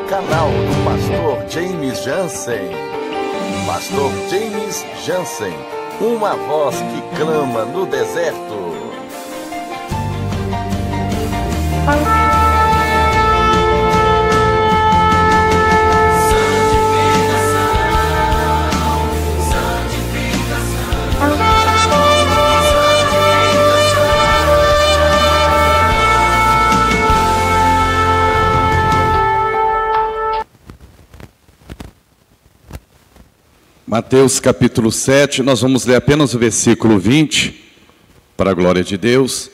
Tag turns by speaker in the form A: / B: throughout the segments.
A: Canal do Pastor James Jansen. Pastor James Jansen, uma voz que clama no deserto.
B: Mateus capítulo 7, nós vamos ler apenas o versículo 20, para a glória de Deus.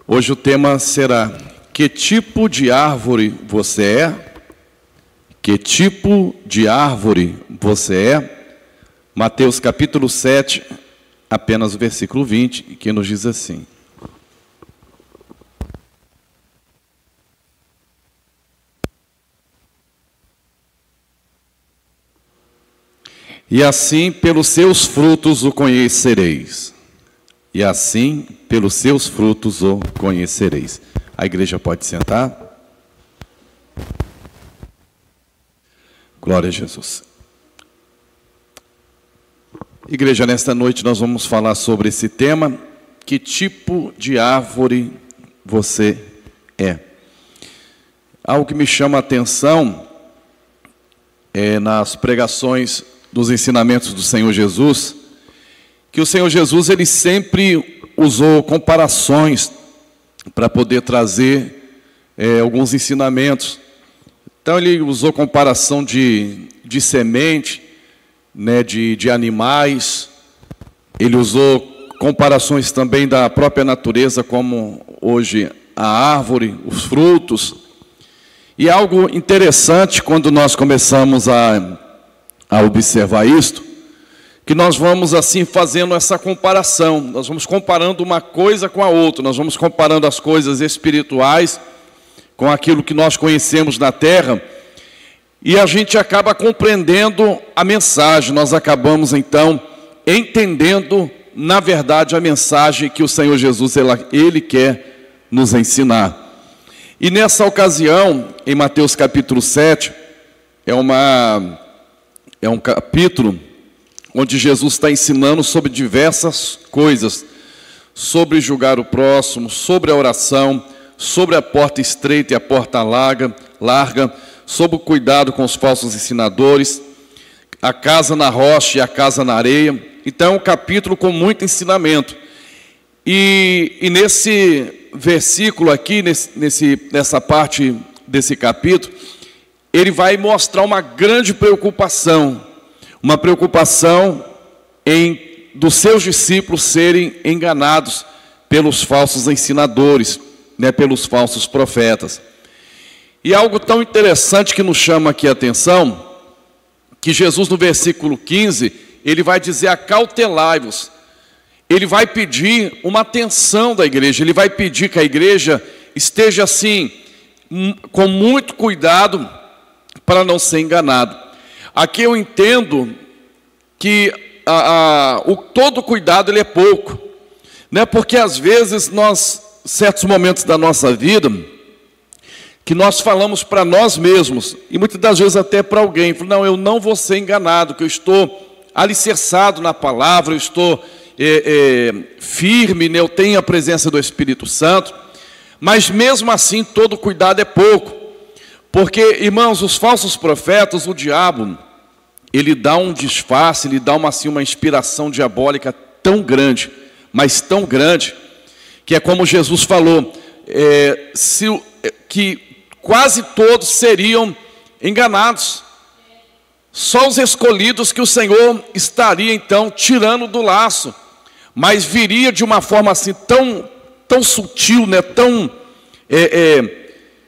B: Hoje o tema será: que tipo de árvore você é? Que tipo de árvore você é? Mateus capítulo 7, apenas o versículo 20, que nos diz assim: e assim pelos seus frutos o conhecereis. E assim pelos seus frutos o conhecereis. A igreja pode sentar. Glória a Jesus. Igreja, nesta noite nós vamos falar sobre esse tema: que tipo de árvore você é? Algo que me chama a atenção é nas pregações dos ensinamentos do Senhor Jesus, que o Senhor Jesus ele sempre usou comparações para poder trazer alguns ensinamentos. Então ele usou comparação de semente, né, de animais. Ele usou comparações também da própria natureza, como hoje a árvore, os frutos. E é algo interessante quando nós começamos a observar isto, que nós vamos assim fazendo essa comparação, nós vamos comparando uma coisa com a outra, nós vamos comparando as coisas espirituais com aquilo que nós conhecemos na terra, e a gente acaba compreendendo a mensagem, nós acabamos então entendendo, na verdade, a mensagem que o Senhor Jesus ele quer nos ensinar. E nessa ocasião, em Mateus capítulo 7, é um capítulo onde Jesus está ensinando sobre diversas coisas, sobre julgar o próximo, sobre a oração, sobre a porta estreita e a porta larga, sobre o cuidado com os falsos ensinadores, a casa na rocha e a casa na areia. Então é um capítulo com muito ensinamento. E nesse versículo aqui, nessa parte desse capítulo, ele vai mostrar uma grande preocupação, dos seus discípulos serem enganados pelos falsos ensinadores, né, pelos falsos profetas. E algo tão interessante que nos chama aqui a atenção, que Jesus no versículo 15, ele vai dizer: acautelai-vos. Ele vai pedir uma atenção da igreja, ele vai pedir que a igreja esteja assim, com muito cuidado, para não ser enganado. Aqui eu entendo que todo cuidado ele é pouco, né? Porque às vezes certos momentos da nossa vida, que nós falamos para nós mesmos, e muitas das vezes até para alguém, não, eu não vou ser enganado, que eu estou alicerçado na palavra, eu estou firme, né? Eu tenho a presença do Espírito Santo, mas mesmo assim todo cuidado é pouco. Porque, irmãos, os falsos profetas, o diabo, ele dá um disfarce, ele dá uma inspiração diabólica tão grande, mas tão grande, que é como Jesus falou, que quase todos seriam enganados. Só os escolhidos que o Senhor estaria então tirando do laço, mas viria de uma forma assim tão sutil, né?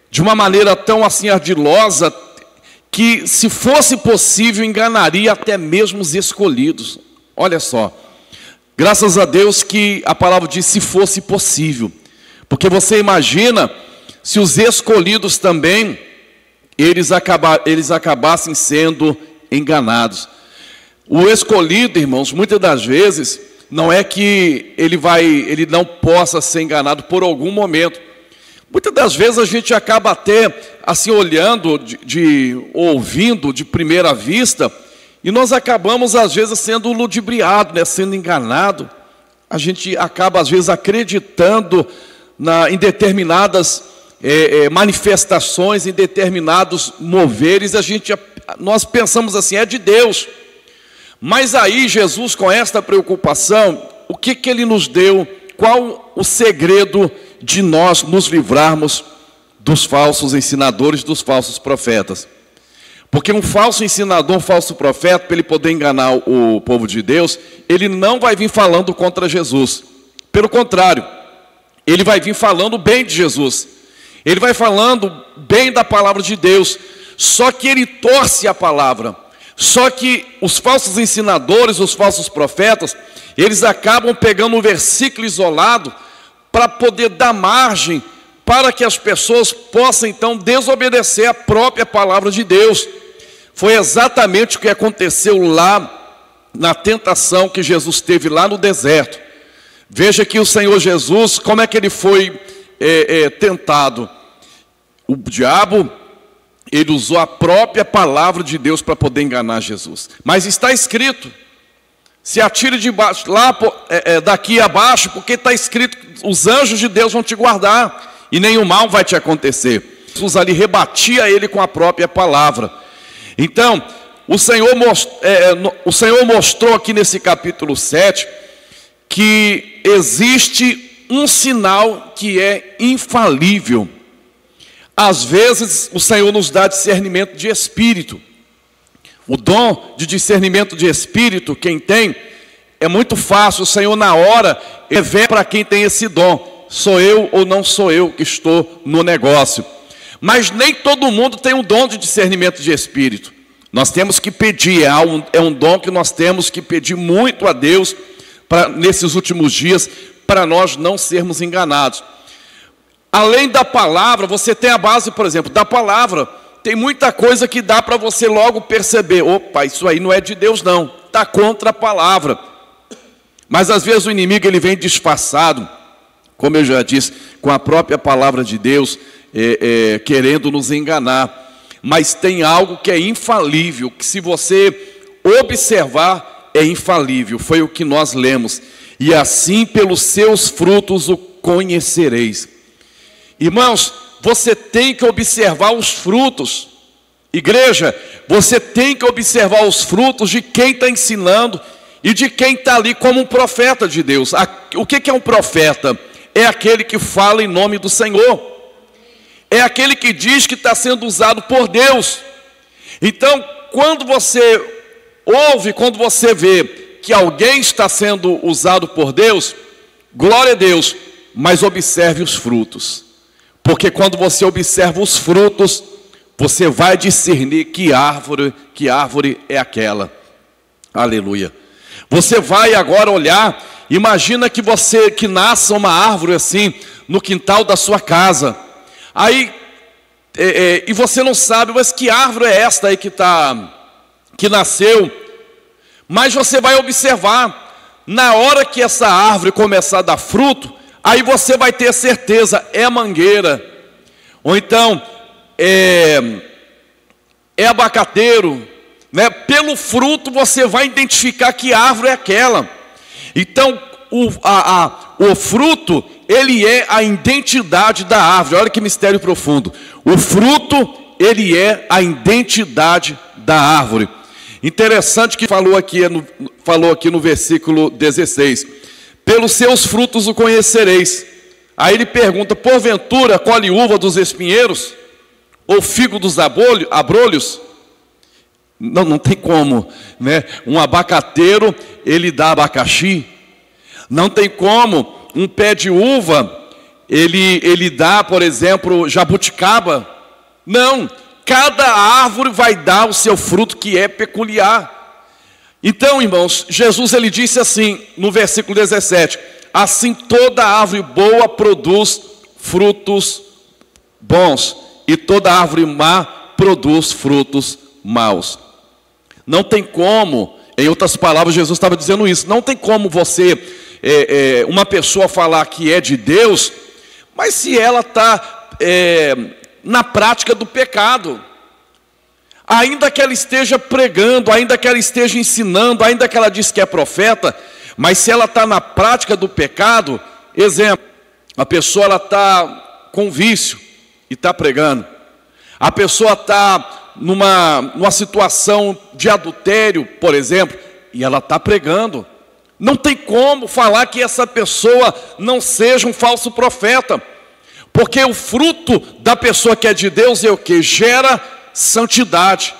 B: De uma maneira tão assim ardilosa, que se fosse possível enganaria até mesmo os escolhidos. Olha só, graças a Deus que a palavra diz se fosse possível, porque você imagina se os escolhidos também eles acabassem sendo enganados. O escolhido, irmãos, muitas das vezes, não é que ele não possa ser enganado por algum momento. Muitas das vezes a gente acaba até assim olhando, ouvindo de primeira vista, e nós acabamos às vezes sendo ludibriado, né, sendo enganado. A gente acaba às vezes acreditando em determinadas manifestações, em determinados moveres. Nós pensamos assim, é de Deus. Mas aí Jesus, com esta preocupação, o que Ele nos deu? Qual o segredo de nós nos livrarmos dos falsos ensinadores, dos falsos profetas? Porque um falso ensinador, um falso profeta, para ele poder enganar o povo de Deus, ele não vai vir falando contra Jesus. Pelo contrário, ele vai vir falando bem de Jesus. Ele vai falando bem da palavra de Deus. Só que ele torce a palavra. Só que os falsos ensinadores, os falsos profetas, eles acabam pegando um versículo isolado para poder dar margem para que as pessoas possam então desobedecer a própria palavra de Deus. Foi exatamente o que aconteceu lá na tentação que Jesus teve lá no deserto. Veja que o Senhor Jesus, como é que ele foi tentado? O diabo, ele usou a própria palavra de Deus para poder enganar Jesus. Mas está escrito, se atire de baixo, daqui abaixo, porque está escrito, os anjos de Deus vão te guardar, e nenhum mal vai te acontecer. Jesus ali rebatia ele com a própria palavra. Então, o Senhor mostrou aqui nesse capítulo 7, que existe um sinal que é infalível. Às vezes o Senhor nos dá discernimento de espírito. O dom de discernimento de espírito, quem tem, é muito fácil. O Senhor na hora revela para quem tem esse dom. Sou eu ou não sou eu que estou no negócio. Mas nem todo mundo tem o dom de discernimento de espírito. Nós temos que pedir, é um dom que nós temos que pedir muito a Deus nesses últimos dias, para nós não sermos enganados. Além da palavra, você tem a base, por exemplo, da palavra. Tem muita coisa que dá para você logo perceber. Opa, isso aí não é de Deus não, está contra a palavra. Mas às vezes o inimigo ele vem disfarçado, como eu já disse, com a própria palavra de Deus, querendo nos enganar. Mas tem algo que é infalível, que se você observar, é infalível. Foi o que nós lemos. E assim pelos seus frutos o conhecereis. Irmãos, você tem que observar os frutos. Igreja, você tem que observar os frutos de quem está ensinando e de quem está ali como um profeta de Deus. O que é um profeta? É aquele que fala em nome do Senhor. É aquele que diz que está sendo usado por Deus. Então, quando você ouve, quando você vê que alguém está sendo usado por Deus, glória a Deus, mas observe os frutos. Porque quando você observa os frutos, você vai discernir que árvore é aquela. Aleluia. Você vai agora olhar, imagina que nasça uma árvore assim, no quintal da sua casa. Aí, e você não sabe, mas que árvore é esta aí que nasceu? Mas você vai observar, na hora que essa árvore começar a dar fruto, aí você vai ter certeza, é mangueira, ou então é abacateiro, né? Pelo fruto você vai identificar que árvore é aquela. Então o fruto, ele é a identidade da árvore. Olha que mistério profundo. O fruto, ele é a identidade da árvore. Interessante que falou aqui no versículo 16. Pelos seus frutos o conhecereis. Aí ele pergunta, porventura colhe uva dos espinheiros? Ou figo dos abrolhos? Não tem como, né? Um abacateiro, ele dá abacaxi. Não tem como um pé de uva, ele dá, por exemplo, jabuticaba. Não, cada árvore vai dar o seu fruto que é peculiar. Então, irmãos, Jesus ele disse assim, no versículo 17, assim toda árvore boa produz frutos bons, e toda árvore má produz frutos maus. Não tem como Em outras palavras, Jesus estava dizendo isso. Não tem como você, uma pessoa falar que é de Deus, mas se ela está na prática do pecado, ainda que ela esteja pregando, ainda que ela esteja ensinando, ainda que ela diz que é profeta, mas se ela está na prática do pecado, exemplo, a pessoa está com vício e está pregando, a pessoa está numa situação de adultério, por exemplo, e ela está pregando. Não tem como falar que essa pessoa não seja um falso profeta, porque o fruto da pessoa que é de Deus é o que? Gera santidade.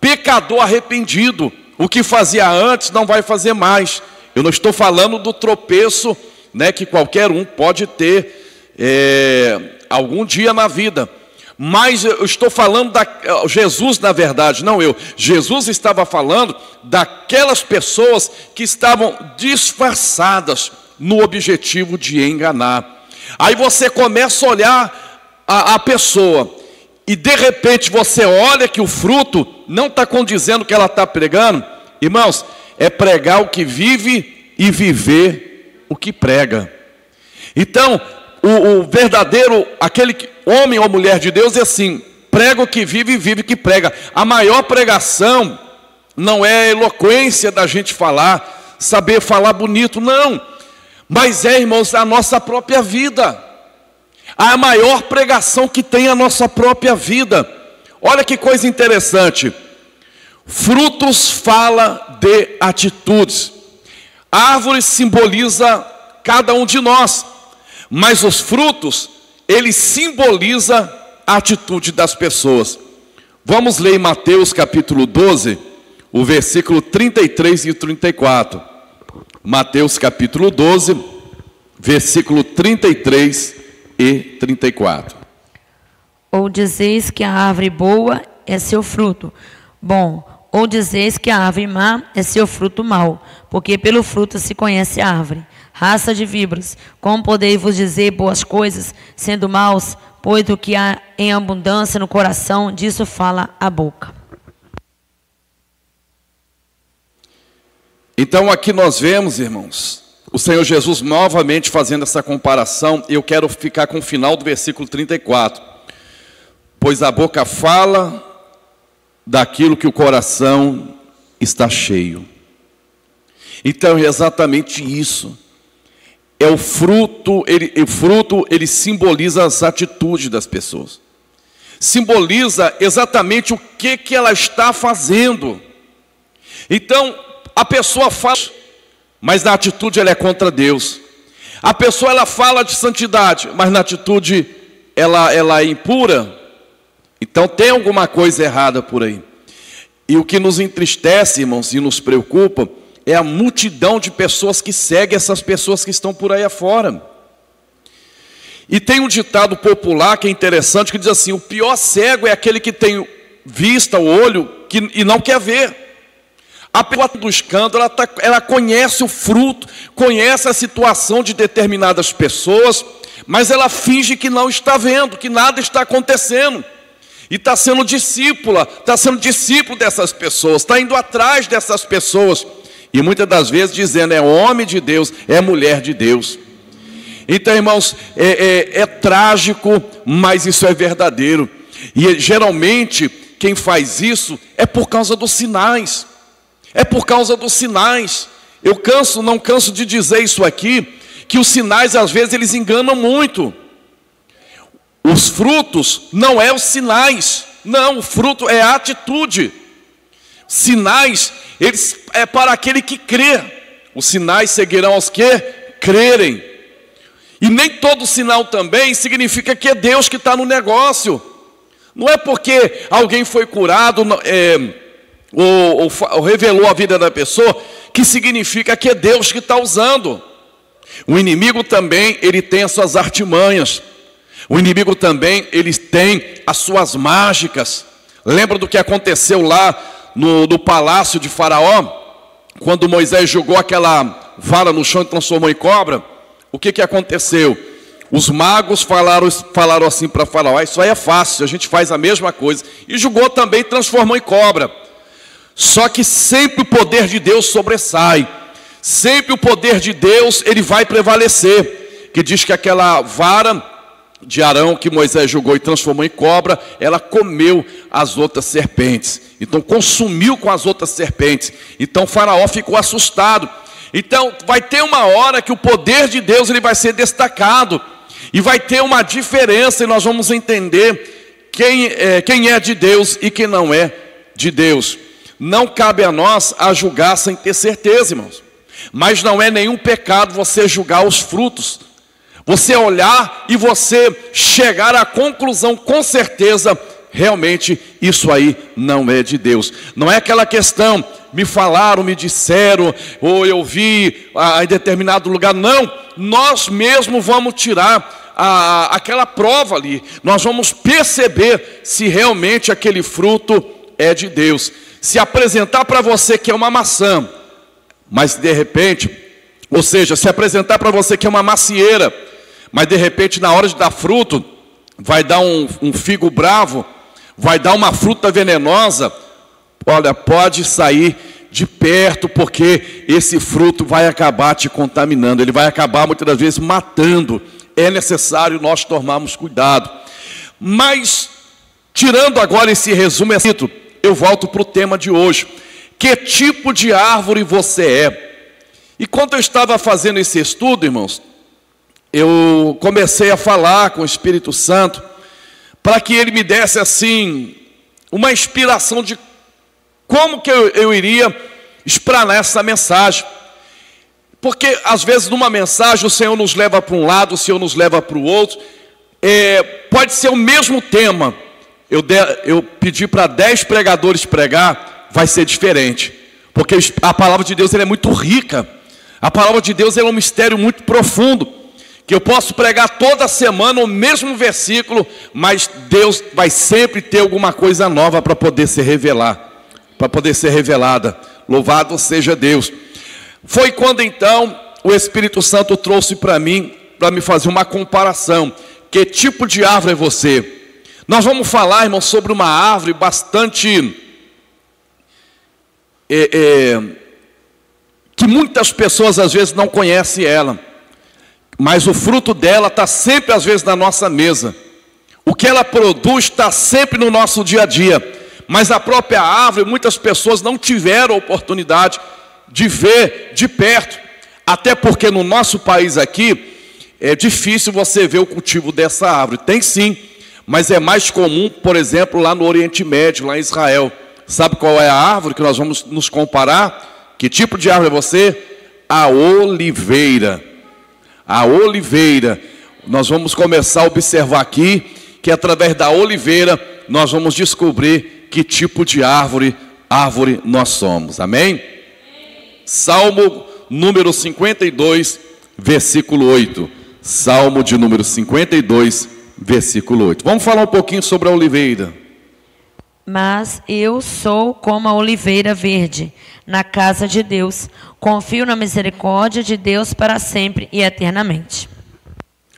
B: Pecador arrependido, o que fazia antes não vai fazer mais. Eu não estou falando do tropeço, né, que qualquer um pode ter algum dia na vida, mas eu estou falando Jesus, na verdade, não eu. Jesus estava falando daquelas pessoas que estavam disfarçadas no objetivo de enganar. Aí você começa a olhar a pessoa e de repente você olha que o fruto não está condizendo com o que ela está pregando. Irmãos, é pregar o que vive e viver o que prega. Então, o verdadeiro, aquele homem ou mulher de Deus é assim: prega o que vive e vive o que prega. A maior pregação não é a eloquência da gente falar, saber falar bonito, não. Mas irmãos, a nossa própria vida. A maior pregação que tem a nossa própria vida. Olha que coisa interessante. Frutos fala de atitudes. Árvore simboliza cada um de nós, mas os frutos, ele simboliza a atitude das pessoas. Vamos ler em Mateus capítulo 12, o versículo 33 e 34. Mateus capítulo 12, versículo 33 e 34.
C: Ou dizeis que a árvore boa é seu fruto bom, ou dizeis que a árvore má é seu fruto mau, porque pelo fruto se conhece a árvore. Raça de víboras, como podeis vos dizer boas coisas, sendo maus? Pois o que há em abundância no coração, disso fala a boca.
B: Então aqui nós vemos, irmãos, o Senhor Jesus novamente fazendo essa comparação. Eu quero ficar com o final do versículo 34. Pois a boca fala daquilo que o coração está cheio. Então é exatamente isso. É o fruto, ele simboliza as atitudes das pessoas. Simboliza exatamente o que ela está fazendo. Então, a pessoa fala, mas na atitude ela é contra Deus. A pessoa ela fala de santidade, mas na atitude ela é impura. Então tem alguma coisa errada por aí. E o que nos entristece, irmãos, e nos preocupa, é a multidão de pessoas que seguem essas pessoas que estão por aí afora. E tem um ditado popular que é interessante, que diz assim: o pior cego é aquele que tem vista, o olho, e não quer ver. A pessoa do escândalo, ela conhece o fruto, conhece a situação de determinadas pessoas, mas ela finge que não está vendo, que nada está acontecendo. E está sendo discípulo dessas pessoas, está indo atrás dessas pessoas. E muitas das vezes dizendo: é homem de Deus, é mulher de Deus. Então, irmãos, é trágico, mas isso é verdadeiro. E geralmente quem faz isso é por causa dos sinais. É por causa dos sinais. Eu não canso de dizer isso aqui, que os sinais às vezes eles enganam muito. Os frutos não é os sinais, não, o fruto é a atitude. Sinais, eles é para aquele que crê. Os sinais seguirão aos que crerem. E nem todo sinal também significa que é Deus que está no negócio. Não é porque alguém foi curado ou revelou a vida da pessoa que significa que é Deus que está usando. O inimigo também, ele tem as suas artimanhas. O inimigo também, ele tem as suas mágicas. Lembra do que aconteceu lá no palácio de Faraó? Quando Moisés jogou aquela vara no chão e transformou em cobra? O que aconteceu? Os magos falaram assim para Faraó: isso aí é fácil, a gente faz a mesma coisa. E jogou também e transformou em cobra. Só que sempre o poder de Deus sobressai. Sempre o poder de Deus, ele vai prevalecer. Que diz que aquela vara de Arão que Moisés jogou e transformou em cobra, ela comeu as outras serpentes. Então consumiu com as outras serpentes. Então Faraó ficou assustado. Então vai ter uma hora que o poder de Deus ele vai ser destacado. E vai ter uma diferença e nós vamos entender quem é de Deus e quem não é de Deus. Não cabe a nós a julgar sem ter certeza, irmãos. Mas não é nenhum pecado você julgar os frutos. Você olhar e você chegar à conclusão com certeza, realmente isso aí não é de Deus. Não é aquela questão, me falaram, me disseram, ou eu vi em determinado lugar. Não, nós mesmos vamos tirar aquela prova ali. Nós vamos perceber se realmente aquele fruto é de Deus. Se apresentar para você que é uma maçã, mas de repente, ou seja, se apresentar para você que é uma macieira, mas de repente na hora de dar fruto, vai dar um figo bravo, vai dar uma fruta venenosa, olha, pode sair de perto, porque esse fruto vai acabar te contaminando, ele vai acabar muitas das vezes matando. É necessário nós tomarmos cuidado. Mas, tirando agora esse resumo, eu volto para o tema de hoje. Que tipo de árvore você é? E quando eu estava fazendo esse estudo, irmãos, eu comecei a falar com o Espírito Santo, para que ele me desse assim, uma inspiração de como que eu iria explanar essa mensagem. Porque às vezes numa mensagem o Senhor nos leva para um lado, o Senhor nos leva para o outro. Pode ser o mesmo tema. Eu pedi para 10 pregadores pregar, vai ser diferente. Porque a palavra de Deus ela é muito rica. A palavra de Deus ela é um mistério muito profundo. Que eu posso pregar toda semana o mesmo versículo, mas Deus vai sempre ter alguma coisa nova para poder se revelar. Para poder ser revelada. Louvado seja Deus. Foi quando então o Espírito Santo trouxe para mim, para me fazer uma comparação. Que tipo de árvore é você? Nós vamos falar, irmão, sobre uma árvore bastante... que muitas pessoas às vezes não conhecem ela. Mas o fruto dela está sempre às vezes na nossa mesa. O que ela produz está sempre no nosso dia a dia. Mas a própria árvore, muitas pessoas não tiveram a oportunidade de ver de perto. Até porque no nosso país aqui, é difícil você ver o cultivo dessa árvore. Tem sim, mas é mais comum, por exemplo, lá no Oriente Médio, lá em Israel. Sabe qual é a árvore que nós vamos nos comparar? Que tipo de árvore é você? A oliveira. A oliveira. Nós vamos começar a observar aqui que através da oliveira nós vamos descobrir que tipo de árvore nós somos. Amém? Salmo número 52, versículo 8. Salmo de número 52, versículo 8. Vamos falar um pouquinho sobre a oliveira.
C: Mas eu sou como a oliveira verde na casa de Deus. Confio na misericórdia de Deus para sempre e eternamente.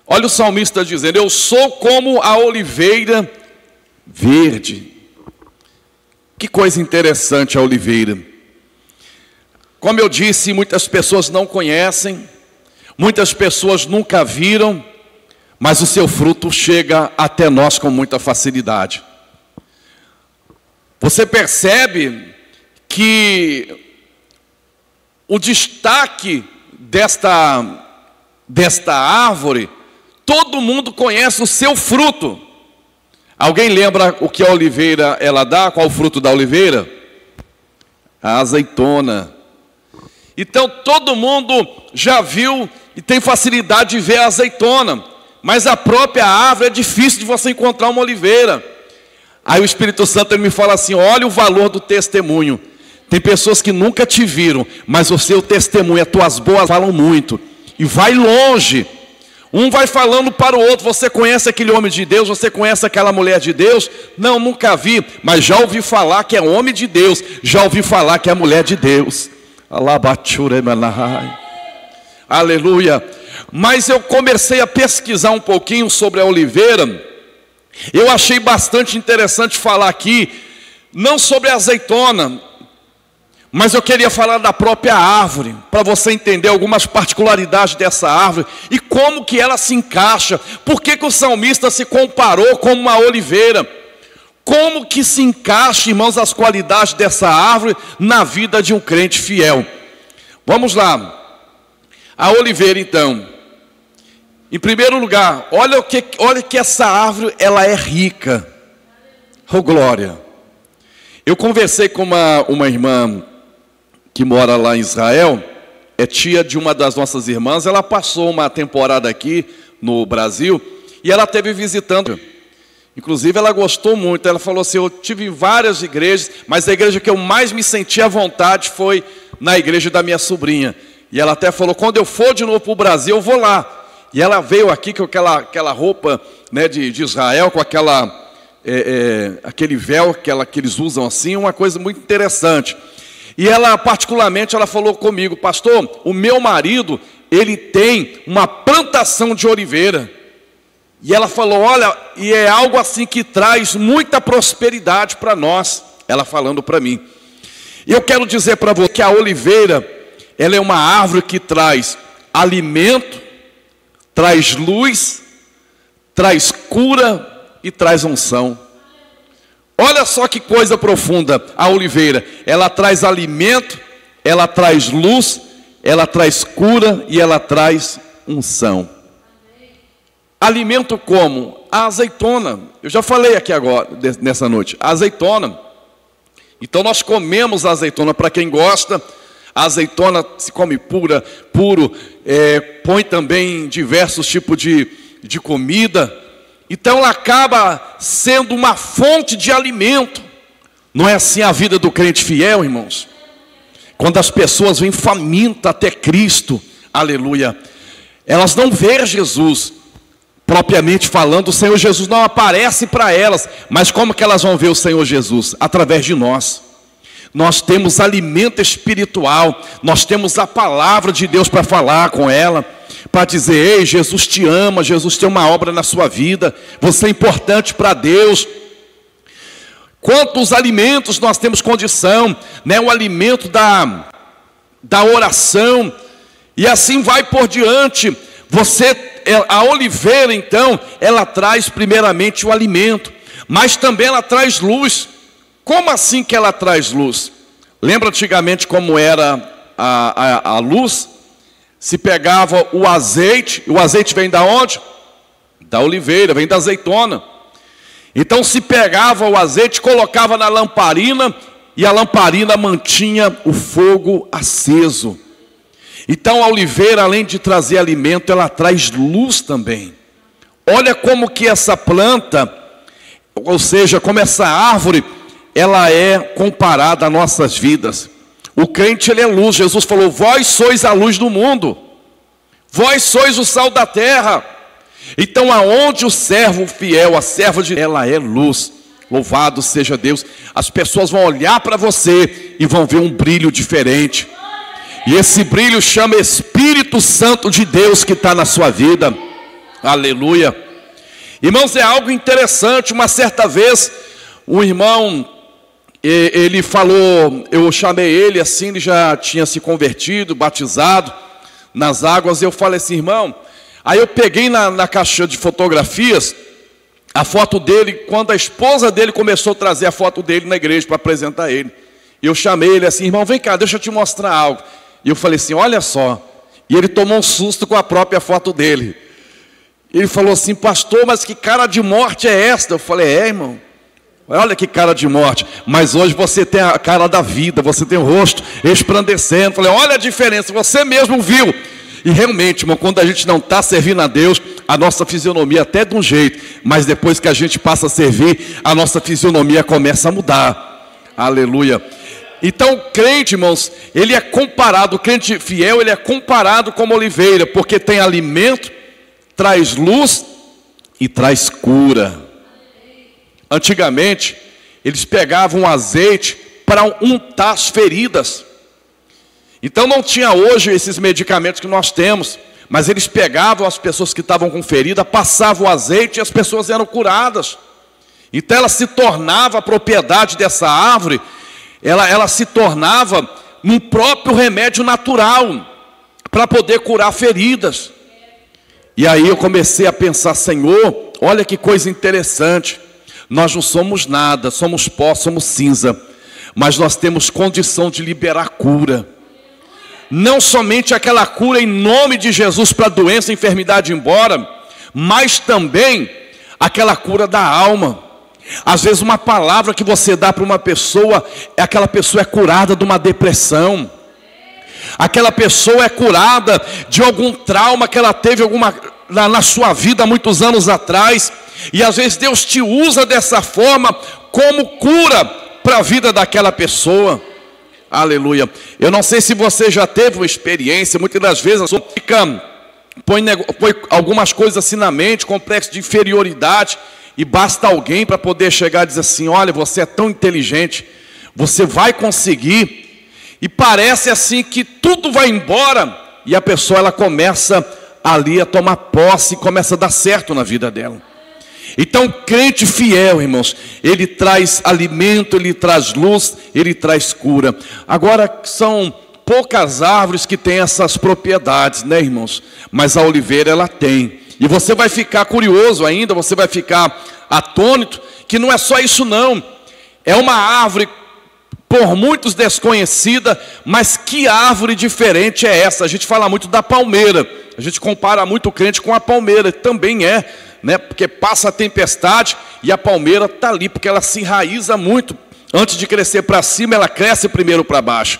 B: Olha o salmista dizendo, eu sou como a oliveira verde. Que coisa interessante a oliveira. Como eu disse, muitas pessoas não conhecem, muitas pessoas nunca viram, mas o seu fruto chega até nós com muita facilidade. Você percebe que o destaque desta árvore, todo mundo conhece o seu fruto. Alguém lembra o que a oliveira ela dá? Qual o fruto da oliveira? A azeitona. Então todo mundo já viu e tem facilidade de ver a azeitona, mas a própria árvore é difícil de você encontrar uma oliveira. Aí o Espírito Santo me fala assim, olha o valor do testemunho. Tem pessoas que nunca te viram, mas o seu testemunho, as tuas boas falam muito. E vai longe. Um vai falando para o outro, você conhece aquele homem de Deus, você conhece aquela mulher de Deus? Não, nunca vi, mas já ouvi falar que é homem de Deus, já ouvi falar que é mulher de Deus. Aleluia. Mas eu comecei a pesquisar um pouquinho sobre a oliveira. Eu achei bastante interessante falar aqui, não sobre a azeitona, Mas eu queria falar da própria árvore, para você entender algumas particularidades dessa árvore e como que ela se encaixa. Por que que o salmista se comparou com uma oliveira? Como que se encaixa, irmãos, as qualidades dessa árvore na vida de um crente fiel? Vamos lá. A oliveira, então. Em primeiro lugar, olha que essa árvore, ela é rica. Oh, glória. Eu conversei com uma irmã que mora lá em Israel, é tia de uma das nossas irmãs. Ela passou uma temporada aqui no Brasil e ela esteve visitando. Inclusive ela gostou muito. Ela falou assim: eu tive em várias igrejas, mas a igreja que eu mais me senti à vontade foi na igreja da minha sobrinha. E ela até falou: quando eu for de novo para o Brasil, eu vou lá. E ela veio aqui com aquela roupa, né, de Israel, com aquele véu que eles usam assim, uma coisa muito interessante. E ela, particularmente, ela falou comigo: pastor, o meu marido, ele tem uma plantação de oliveira. E ela falou: olha, e é algo assim que traz muita prosperidade para nós. Ela falando para mim. E eu quero dizer para você que a oliveira, ela é uma árvore que traz alimento, traz luz, traz cura e traz unção. Olha só que coisa profunda a oliveira. Ela traz alimento, ela traz luz, ela traz cura e ela traz unção. Alimento como? A azeitona. Eu já falei aqui agora, nessa noite. A azeitona. Então nós comemos a azeitona. Para quem gosta, a azeitona se come puro. Põe também diversos tipos de comida. Então ela acaba sendo uma fonte de alimento. Não é assim a vida do crente fiel, irmãos? Quando as pessoas vêm famintas até Cristo, aleluia, elas não veem Jesus, propriamente falando. O Senhor Jesus não aparece para elas. Mas como que elas vão ver o Senhor Jesus? Através de nós. Nós temos alimento espiritual, nós temos a palavra de Deus para falar com ela, para dizer: ei, Jesus te ama, Jesus tem uma obra na sua vida, você é importante para Deus. Quantos alimentos nós temos condição, né? O alimento da oração, e assim vai por diante. A oliveira, então, ela traz primeiramente o alimento, mas também ela traz luz. Como assim que ela traz luz? Lembra antigamente como era a luz? Se pegava o azeite vem da onde? Da oliveira, vem da azeitona. Então se pegava o azeite, colocava na lamparina, e a lamparina mantinha o fogo aceso. Então a oliveira, além de trazer alimento, ela traz luz também. Olha como que essa planta, ou seja, como essa árvore, ela é comparada às nossas vidas. O crente, ele é luz. Jesus falou: vós sois a luz do mundo, vós sois o sal da terra. Então aonde o servo fiel, a serva de Deus, ela é luz. Louvado seja Deus. As pessoas vão olhar para você e vão ver um brilho diferente. E esse brilho chama Espírito Santo de Deus que está na sua vida. Aleluia. Irmãos, é algo interessante. Uma certa vez, um irmão, ele falou, eu chamei ele assim, ele já tinha se convertido, batizado nas águas. Eu falei assim: irmão, aí eu peguei na caixa de fotografias a foto dele, quando a esposa dele começou a trazer a foto dele na igreja para apresentar ele. E eu chamei ele assim: irmão, vem cá, deixa eu te mostrar algo. E eu falei assim: olha só. E ele tomou um susto com a própria foto dele. Ele falou assim: pastor, mas que cara de morte é esta? Eu falei: irmão, olha que cara de morte. Mas hoje você tem a cara da vida, você tem o rosto resplandecendo. Eu falei: olha a diferença, você mesmo viu. E realmente, irmão, quando a gente não está servindo a Deus, a nossa fisionomia até de um jeito, mas depois que a gente passa a servir, a nossa fisionomia começa a mudar. Aleluia. Então o crente, irmãos, ele é comparado, o crente fiel, ele é comparado como oliveira, porque tem alimento, traz luz e traz cura. Antigamente, eles pegavam azeite para untar as feridas. Então não tinha hoje esses medicamentos que nós temos, mas eles pegavam as pessoas que estavam com ferida, passavam o azeite e as pessoas eram curadas. Então ela se tornava a propriedade dessa árvore, ela se tornava num próprio remédio natural, para poder curar feridas. E aí eu comecei a pensar, Senhor, olha que coisa interessante. Nós não somos nada, somos pó, somos cinza, mas nós temos condição de liberar cura. Não somente aquela cura em nome de Jesus para a doença e enfermidade ir embora, mas também aquela cura da alma. Às vezes uma palavra que você dá para uma pessoa, aquela pessoa é curada de uma depressão. Aquela pessoa é curada de algum trauma que ela teve na sua vida há muitos anos atrás. E às vezes Deus te usa dessa forma como cura para a vida daquela pessoa. Aleluia. Eu não sei se você já teve uma experiência, muitas das vezes a pessoa põe algumas coisas assim na mente, complexo de inferioridade, e basta alguém para poder chegar e dizer assim, olha, você é tão inteligente, você vai conseguir. E parece assim que tudo vai embora, e a pessoa ela começa ali a tomar posse, e começa a dar certo na vida dela. Então, crente fiel, irmãos, ele traz alimento, ele traz luz, ele traz cura. Agora, são poucas árvores que têm essas propriedades, né, irmãos? Mas a oliveira, ela tem. E você vai ficar curioso ainda, você vai ficar atônito, que não é só isso não. É uma árvore por muitos desconhecida, mas que árvore diferente é essa? A gente fala muito da palmeira, a gente compara muito o crente com a palmeira, também é, né? Porque passa a tempestade e a palmeira está ali, porque ela se enraiza muito. Antes de crescer para cima, ela cresce primeiro para baixo.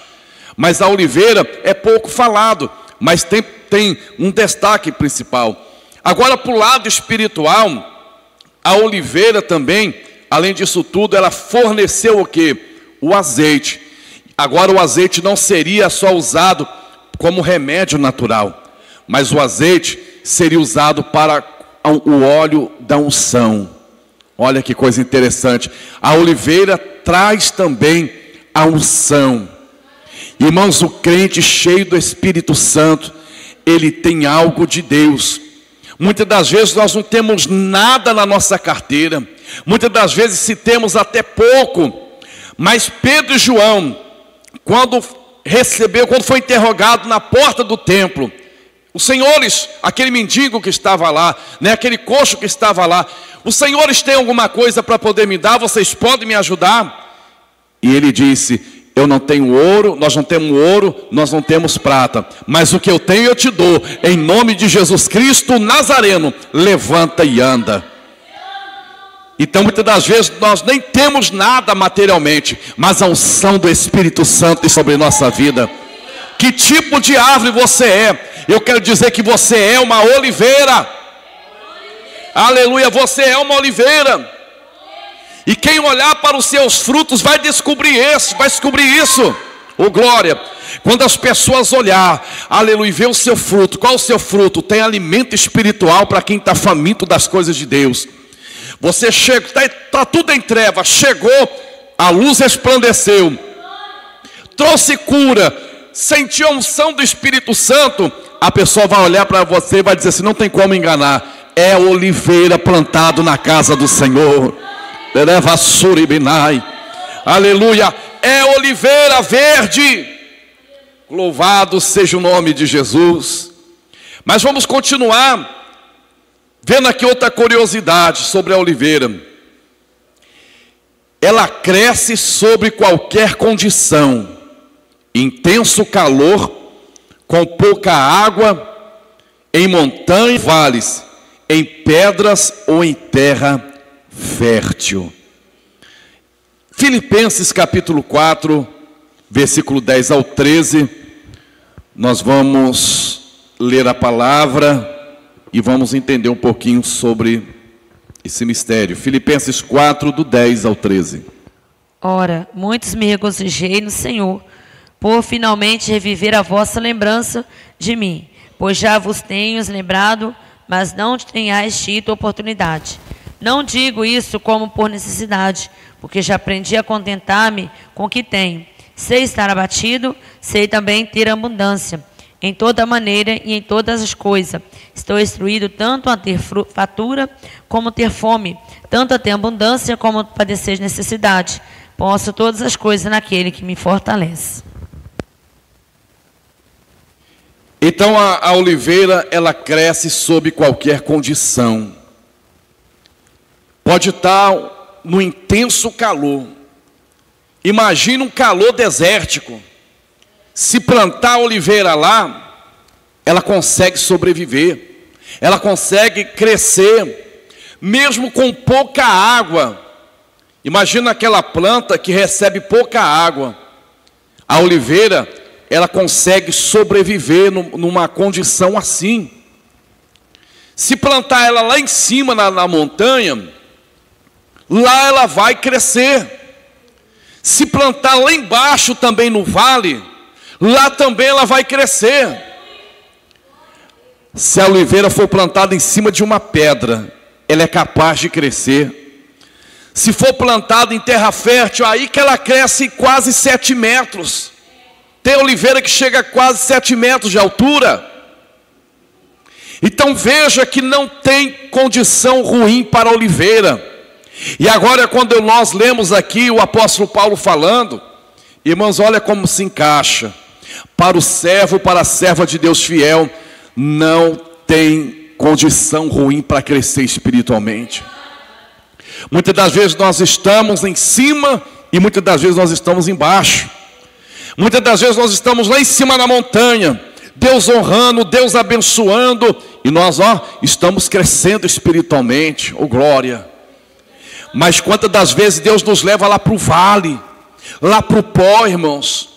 B: Mas a oliveira é pouco falado, mas tem um destaque principal. Agora, para o lado espiritual, a oliveira também, além disso tudo, ela forneceu o quê? O azeite. Agora o azeite não seria só usado como remédio natural, mas o azeite seria usado para o óleo da unção. Olha que coisa interessante. A oliveira traz também a unção. Irmãos, o crente cheio do Espírito Santo, ele tem algo de Deus. Muitas das vezes nós não temos nada na nossa carteira. Muitas das vezes se temos até pouco. Mas Pedro e João, quando foi interrogado na porta do templo, os senhores, aquele mendigo que estava lá, né, aquele coxo que estava lá, os senhores têm alguma coisa para poder me dar? Vocês podem me ajudar? E ele disse, eu não tenho ouro, nós não temos ouro, nós não temos prata, mas o que eu tenho eu te dou, em nome de Jesus Cristo Nazareno, levanta e anda. Então muitas das vezes nós nem temos nada materialmente, mas a unção do Espírito Santo sobre nossa vida. Que tipo de árvore você é? Eu quero dizer que você é uma oliveira. Aleluia, você é uma oliveira. E quem olhar para os seus frutos vai descobrir isso. Oh glória. Quando as pessoas olhar, aleluia, ver o seu fruto. Qual o seu fruto? Tem alimento espiritual para quem está faminto das coisas de Deus. Você chega, está tudo em trevas, chegou, a luz resplandeceu, trouxe cura, sentiu a unção do Espírito Santo, a pessoa vai olhar para você e vai dizer assim, não tem como enganar, é oliveira plantado na casa do Senhor. Aleluia, é oliveira verde. Louvado seja o nome de Jesus. Mas vamos continuar vendo aqui outra curiosidade sobre a oliveira. Ela cresce sobre qualquer condição, intenso calor, com pouca água, em montanhas, vales, em pedras ou em terra fértil. Filipenses capítulo 4, versículo 10 ao 13, nós vamos ler a palavra e vamos entender um pouquinho sobre esse mistério. Filipenses 4, do 10 ao 13.
C: Ora, muitos me regozijei no Senhor, por finalmente reviver a vossa lembrança de mim, pois já vos tenho lembrado, mas não tenhais tido oportunidade. Não digo isso como por necessidade, porque já aprendi a contentar-me com o que tenho. Sei estar abatido, sei também ter abundância. Em toda maneira e em todas as coisas, estou instruído tanto a ter fartura como ter fome, tanto a ter abundância como a padecer necessidade. Posso todas as coisas naquele que me fortalece.
B: Então a oliveira, ela cresce sob qualquer condição. Pode estar no intenso calor. Imagina um calor desértico. Se plantar a oliveira lá, ela consegue sobreviver. Ela consegue crescer, mesmo com pouca água. Imagina aquela planta que recebe pouca água. A oliveira, ela consegue sobreviver numa condição assim. Se plantar ela lá em cima na montanha, lá ela vai crescer. Se plantar lá embaixo também no vale, lá também ela vai crescer. Se a oliveira for plantada em cima de uma pedra, ela é capaz de crescer. Se for plantada em terra fértil, aí que ela cresce quase 7 metros. Tem oliveira que chega a quase 7 metros de altura. Então veja que não tem condição ruim para a oliveira. E agora quando nós lemos aqui o apóstolo Paulo falando, irmãos, olha como se encaixa. Para o servo, para a serva de Deus fiel, não tem condição ruim para crescer espiritualmente. Muitas das vezes nós estamos em cima e muitas das vezes nós estamos embaixo. Muitas das vezes nós estamos lá em cima na montanha, Deus honrando, Deus abençoando, e nós estamos crescendo espiritualmente, glória. Mas quantas das vezes Deus nos leva lá para o vale, lá para o pó, irmãos.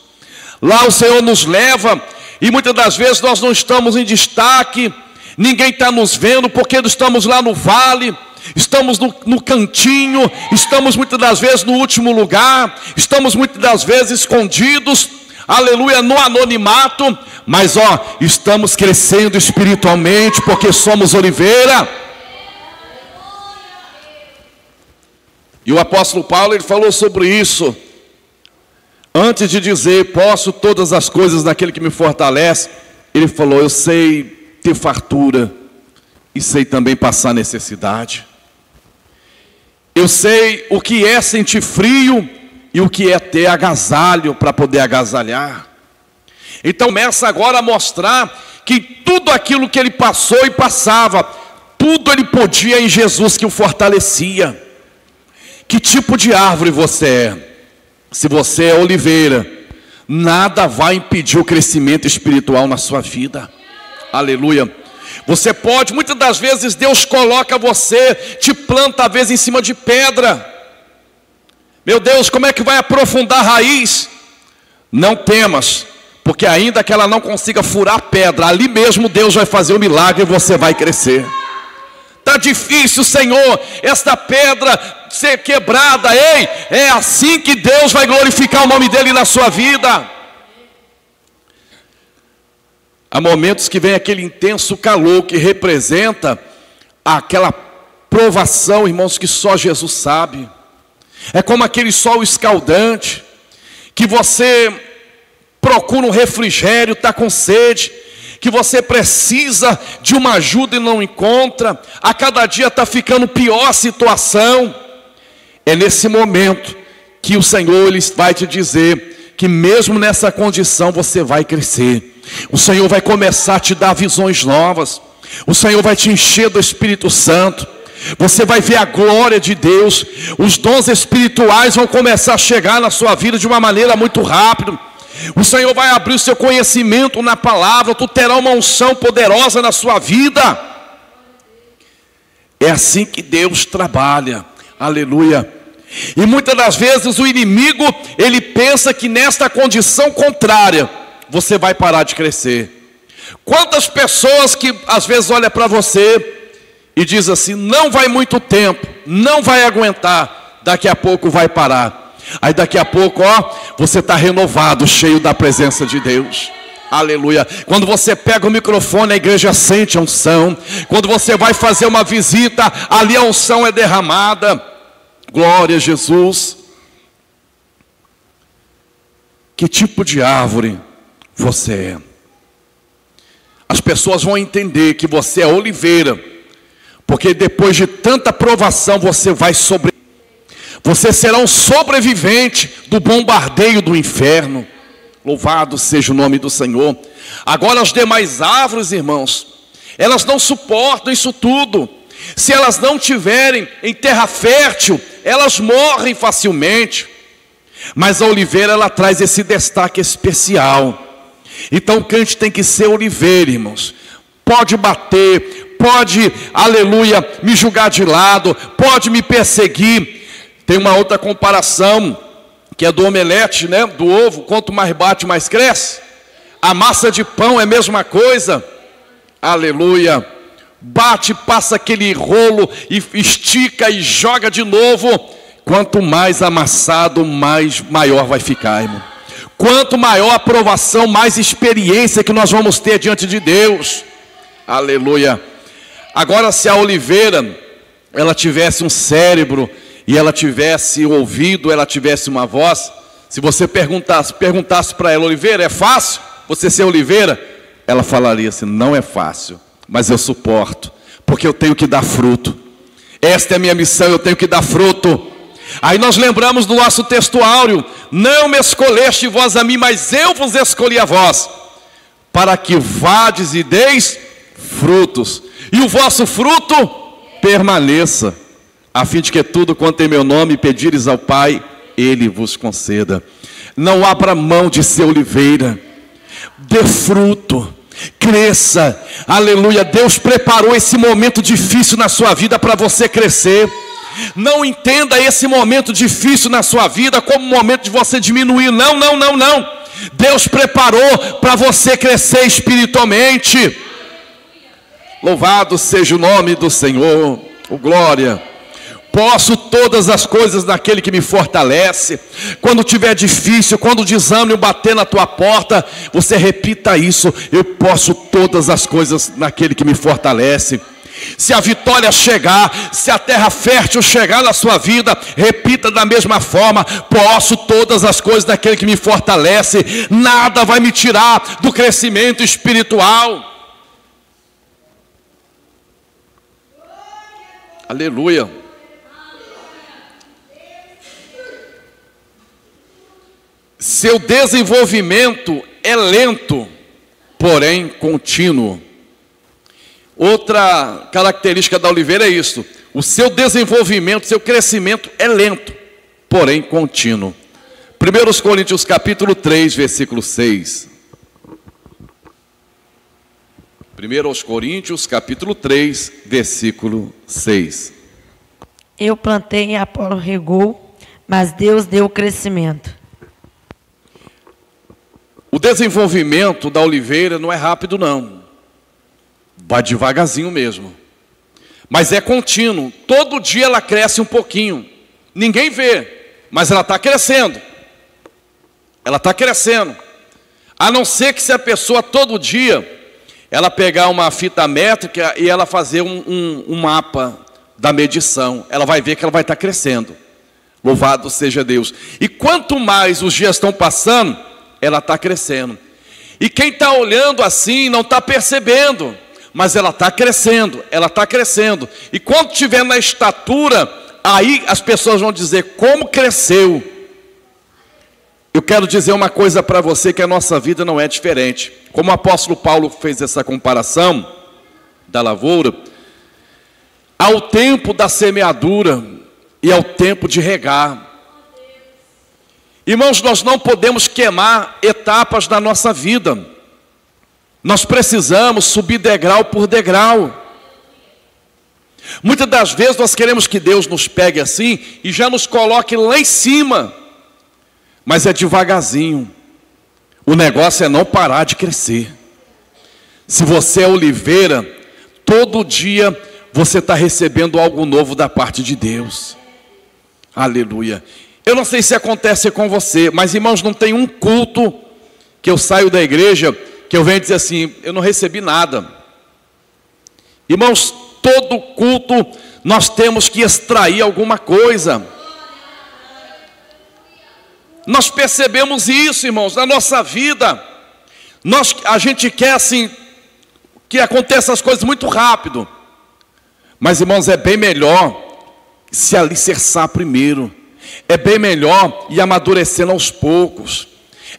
B: Lá o Senhor nos leva, e muitas das vezes nós não estamos em destaque, ninguém está nos vendo, porque nós estamos lá no vale, estamos no cantinho, estamos muitas das vezes no último lugar, estamos muitas das vezes escondidos, aleluia, no anonimato, mas estamos crescendo espiritualmente, porque somos oliveira. E o apóstolo Paulo, ele falou sobre isso, antes de dizer, posso todas as coisas naquele que me fortalece, ele falou, eu sei ter fartura, e sei também passar necessidade. Eu sei o que é sentir frio e o que é ter agasalho para poder agasalhar. Então começa agora a mostrar que tudo aquilo que ele passou e passava, tudo ele podia em Jesus que o fortalecia. Que tipo de árvore você é? Se você é oliveira, nada vai impedir o crescimento espiritual na sua vida. Aleluia. Você pode, muitas das vezes Deus coloca você, te planta às vezes em cima de pedra. Meu Deus, como é que vai aprofundar a raiz? Não temas, porque ainda que ela não consiga furar a pedra, ali mesmo Deus vai fazer um milagre e você vai crescer. Está difícil, Senhor, esta pedra ser quebrada. Ei, é assim que Deus vai glorificar o nome dEle na sua vida. Há momentos que vem aquele intenso calor que representa aquela provação, irmãos, que só Jesus sabe. É como aquele sol escaldante, que você procura um refrigério, está com sede, que você precisa de uma ajuda e não encontra. A cada dia está ficando pior a situação. É nesse momento que o Senhor ele vai te dizer que mesmo nessa condição você vai crescer. O Senhor vai começar a te dar visões novas. O Senhor vai te encher do Espírito Santo. Você vai ver a glória de Deus. Os dons espirituais vão começar a chegar na sua vida de uma maneira muito rápida. O Senhor vai abrir o seu conhecimento na palavra. Tu terás uma unção poderosa na sua vida. É assim que Deus trabalha. Aleluia. E muitas das vezes o inimigo, ele pensa que nesta condição contrária você vai parar de crescer. Quantas pessoas que às vezes olham para você e diz assim, não vai muito tempo, não vai aguentar, daqui a pouco vai parar. Aí daqui a pouco, você está renovado, cheio da presença de Deus. Aleluia. Quando você pega o microfone, a igreja sente a unção. Quando você vai fazer uma visita, ali a unção é derramada. Glória a Jesus. Que tipo de árvore você é? As pessoas vão entender que você é oliveira, porque depois de tanta provação você vai você será um sobrevivente do bombardeio do inferno. Louvado seja o nome do Senhor. Agora as demais árvores, irmãos, elas não suportam isso tudo. Se elas não tiverem em terra fértil, elas morrem facilmente. Mas a oliveira, ela traz esse destaque especial. Então o crente tem que ser oliveira, irmãos. Pode bater, pode, aleluia, me julgar de lado, pode me perseguir. Tem uma outra comparação, que é do omelete, né? Do ovo, quanto mais bate, mais cresce. A massa de pão é a mesma coisa. Aleluia. Bate, passa aquele rolo e estica e joga de novo. Quanto mais amassado, maior vai ficar, irmão. Quanto maior a aprovação, mais experiência que nós vamos ter diante de Deus. Aleluia. Agora, se a oliveira, ela tivesse um cérebro, e ela tivesse ouvido, ela tivesse uma voz, se você perguntasse para ela: oliveira, é fácil você ser oliveira? Ela falaria assim: não é fácil, mas eu suporto, porque eu tenho que dar fruto. Esta é a minha missão, eu tenho que dar fruto. Aí nós lembramos do nosso texto áureo: não me escolheste vós a mim, mas eu vos escolhi a vós, para que vades e deis frutos, e o vosso fruto permaneça, a fim de que tudo quanto em meu nome pedires ao Pai, Ele vos conceda. Não abra mão de ser oliveira, dê fruto, cresça, aleluia. Deus preparou esse momento difícil na sua vida para você crescer. Não entenda esse momento difícil na sua vida como um momento de você diminuir, não. Deus preparou para você crescer espiritualmente. Louvado seja o nome do Senhor. Oh, glória. Posso todas as coisas naquele que me fortalece. Quando tiver difícil, quando o desânimo bater na tua porta, você repita isso: eu posso todas as coisas naquele que me fortalece. Se a vitória chegar, se a terra fértil chegar na sua vida, repita da mesma forma: posso todas as coisas naquele que me fortalece. Nada vai me tirar do crescimento espiritual. Aleluia. Seu desenvolvimento é lento, porém contínuo. Outra característica da oliveira é isso: o seu desenvolvimento, seu crescimento é lento, porém contínuo. 1 Coríntios capítulo 3, versículo 6. 1 Coríntios capítulo 3, versículo 6.
C: Eu plantei e Apolo regou, mas Deus deu o crescimento.
B: O desenvolvimento da oliveira não é rápido, não. Vai devagarzinho mesmo. Mas é contínuo. Todo dia ela cresce um pouquinho. Ninguém vê, mas ela está crescendo. Ela está crescendo. A não ser que se a pessoa todo dia ela pegar uma fita métrica e ela fazer um mapa da medição, ela vai ver que ela vai estar crescendo. Louvado seja Deus. E quanto mais os dias estão passando, ela está crescendo. E quem está olhando assim não está percebendo, mas ela está crescendo, ela está crescendo. E quando estiver na estatura, aí as pessoas vão dizer: como cresceu. Eu quero dizer uma coisa para você, que a nossa vida não é diferente. Como o apóstolo Paulo fez essa comparação da lavoura, há o tempo da semeadura e há o tempo de regar. Irmãos, nós não podemos queimar etapas da nossa vida. Nós precisamos subir degrau por degrau. Muitas das vezes nós queremos que Deus nos pegue assim e já nos coloque lá em cima. Mas é devagarzinho. O negócio é não parar de crescer. Se você é oliveira, todo dia você está recebendo algo novo da parte de Deus. Aleluia. Eu não sei se acontece com você, mas irmãos, não tem um culto que eu saio da igreja que eu venho dizer assim: eu não recebi nada. Irmãos, todo culto nós temos que extrair alguma coisa. Nós percebemos isso, irmãos, na nossa vida. A gente quer assim que aconteçam as coisas muito rápido. Mas, irmãos, é bem melhor se alicerçar primeiro. É bem melhor ir amadurecendo aos poucos.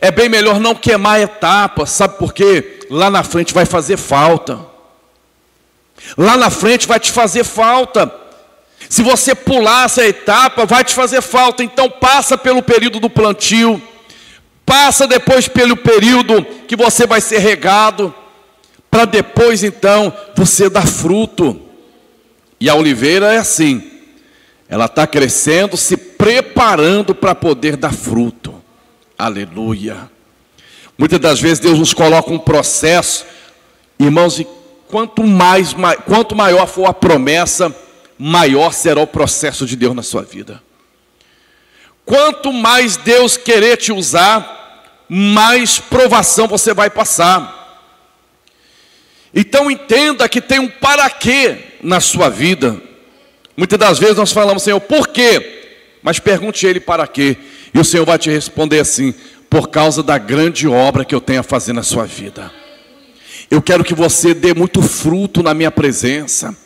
B: É bem melhor não queimar etapas, sabe por quê? Lá na frente vai fazer falta. Lá na frente vai te fazer falta. Se você pular essa etapa, vai te fazer falta. Então passa pelo período do plantio, passa depois pelo período que você vai ser regado, para depois então você dar fruto. E a oliveira é assim, ela está crescendo, se preparando para poder dar fruto. Aleluia. Muitas das vezes Deus nos coloca um processo, irmãos, e quanto maior for a promessa, maior será o processo de Deus na sua vida. Quanto mais Deus querer te usar, mais provação você vai passar. Então entenda que tem um para quê na sua vida. Muitas das vezes nós falamos, Senhor, por quê? Mas pergunte a Ele para quê. E o Senhor vai te responder assim, por causa da grande obra que eu tenho a fazer na sua vida. Eu quero que você dê muito fruto na minha presença.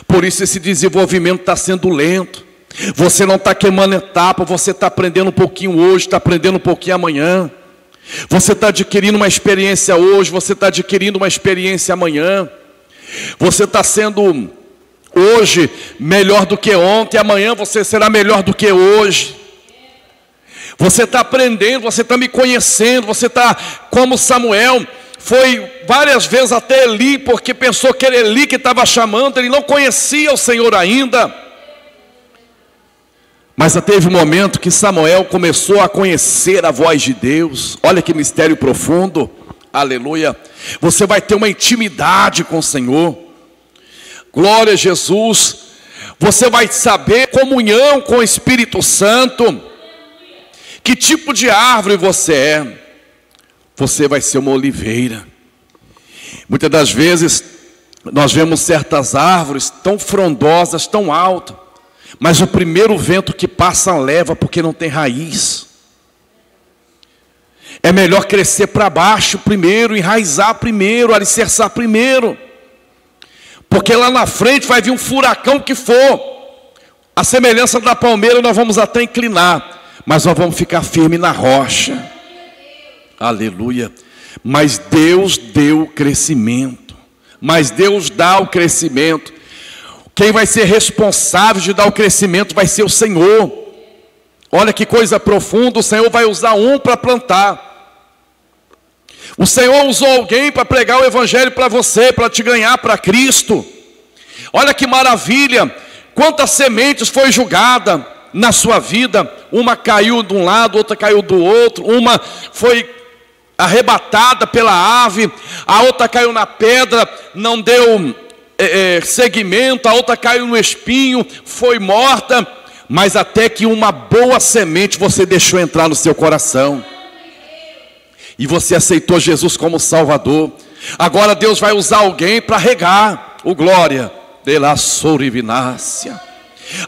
B: Por isso esse desenvolvimento está sendo lento. Você não está queimando etapa, você está aprendendo um pouquinho hoje, está aprendendo um pouquinho amanhã. Você está adquirindo uma experiência hoje, você está adquirindo uma experiência amanhã. Você está sendo hoje melhor do que ontem, amanhã você será melhor do que hoje. Você está aprendendo, você está me conhecendo, você está como Samuel. Foi várias vezes até Eli, porque pensou que era Eli que estava chamando, ele não conhecia o Senhor ainda. Mas teve um momento que Samuel começou a conhecer a voz de Deus. Olha que mistério profundo, aleluia. Você vai ter uma intimidade com o Senhor, glória a Jesus. Você vai saber comunhão com o Espírito Santo. Que tipo de árvore você é? Você vai ser uma oliveira. Muitas das vezes nós vemos certas árvores tão frondosas, tão altas, mas o primeiro vento que passa leva, porque não tem raiz. É melhor crescer para baixo primeiro, enraizar primeiro, alicerçar primeiro, porque lá na frente vai vir um furacão que for. A semelhança da palmeira, nós vamos até inclinar, mas nós vamos ficar firme na rocha. Aleluia. Mas Deus deu o crescimento. Mas Deus dá o crescimento. Quem vai ser responsável de dar o crescimento vai ser o Senhor. Olha que coisa profunda. O Senhor vai usar um para plantar. O Senhor usou alguém para pregar o Evangelho para você, para te ganhar para Cristo. Olha que maravilha. Quantas sementes foi jogada na sua vida? Uma caiu de um lado, outra caiu do outro. Uma foi arrebatada pela ave, a outra caiu na pedra, não deu seguimento, a outra caiu no espinho, foi morta. Mas até que uma boa semente você deixou entrar no seu coração, e você aceitou Jesus como Salvador. Agora Deus vai usar alguém para regar. O glória de la sorivinácia.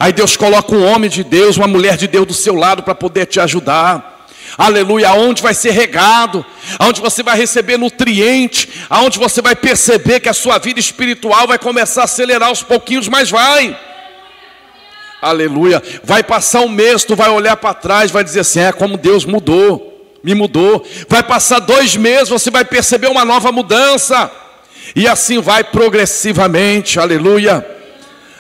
B: Aí Deus coloca um homem de Deus, uma mulher de Deus do seu lado para poder te ajudar. Aleluia. Aonde vai ser regado, aonde você vai receber nutriente, aonde você vai perceber que a sua vida espiritual vai começar a acelerar aos pouquinhos, mas vai. Aleluia. Vai passar um mês, tu vai olhar para trás, vai dizer assim, como Deus mudou, me mudou. Vai passar 2 meses, você vai perceber uma nova mudança. E assim vai progressivamente, aleluia,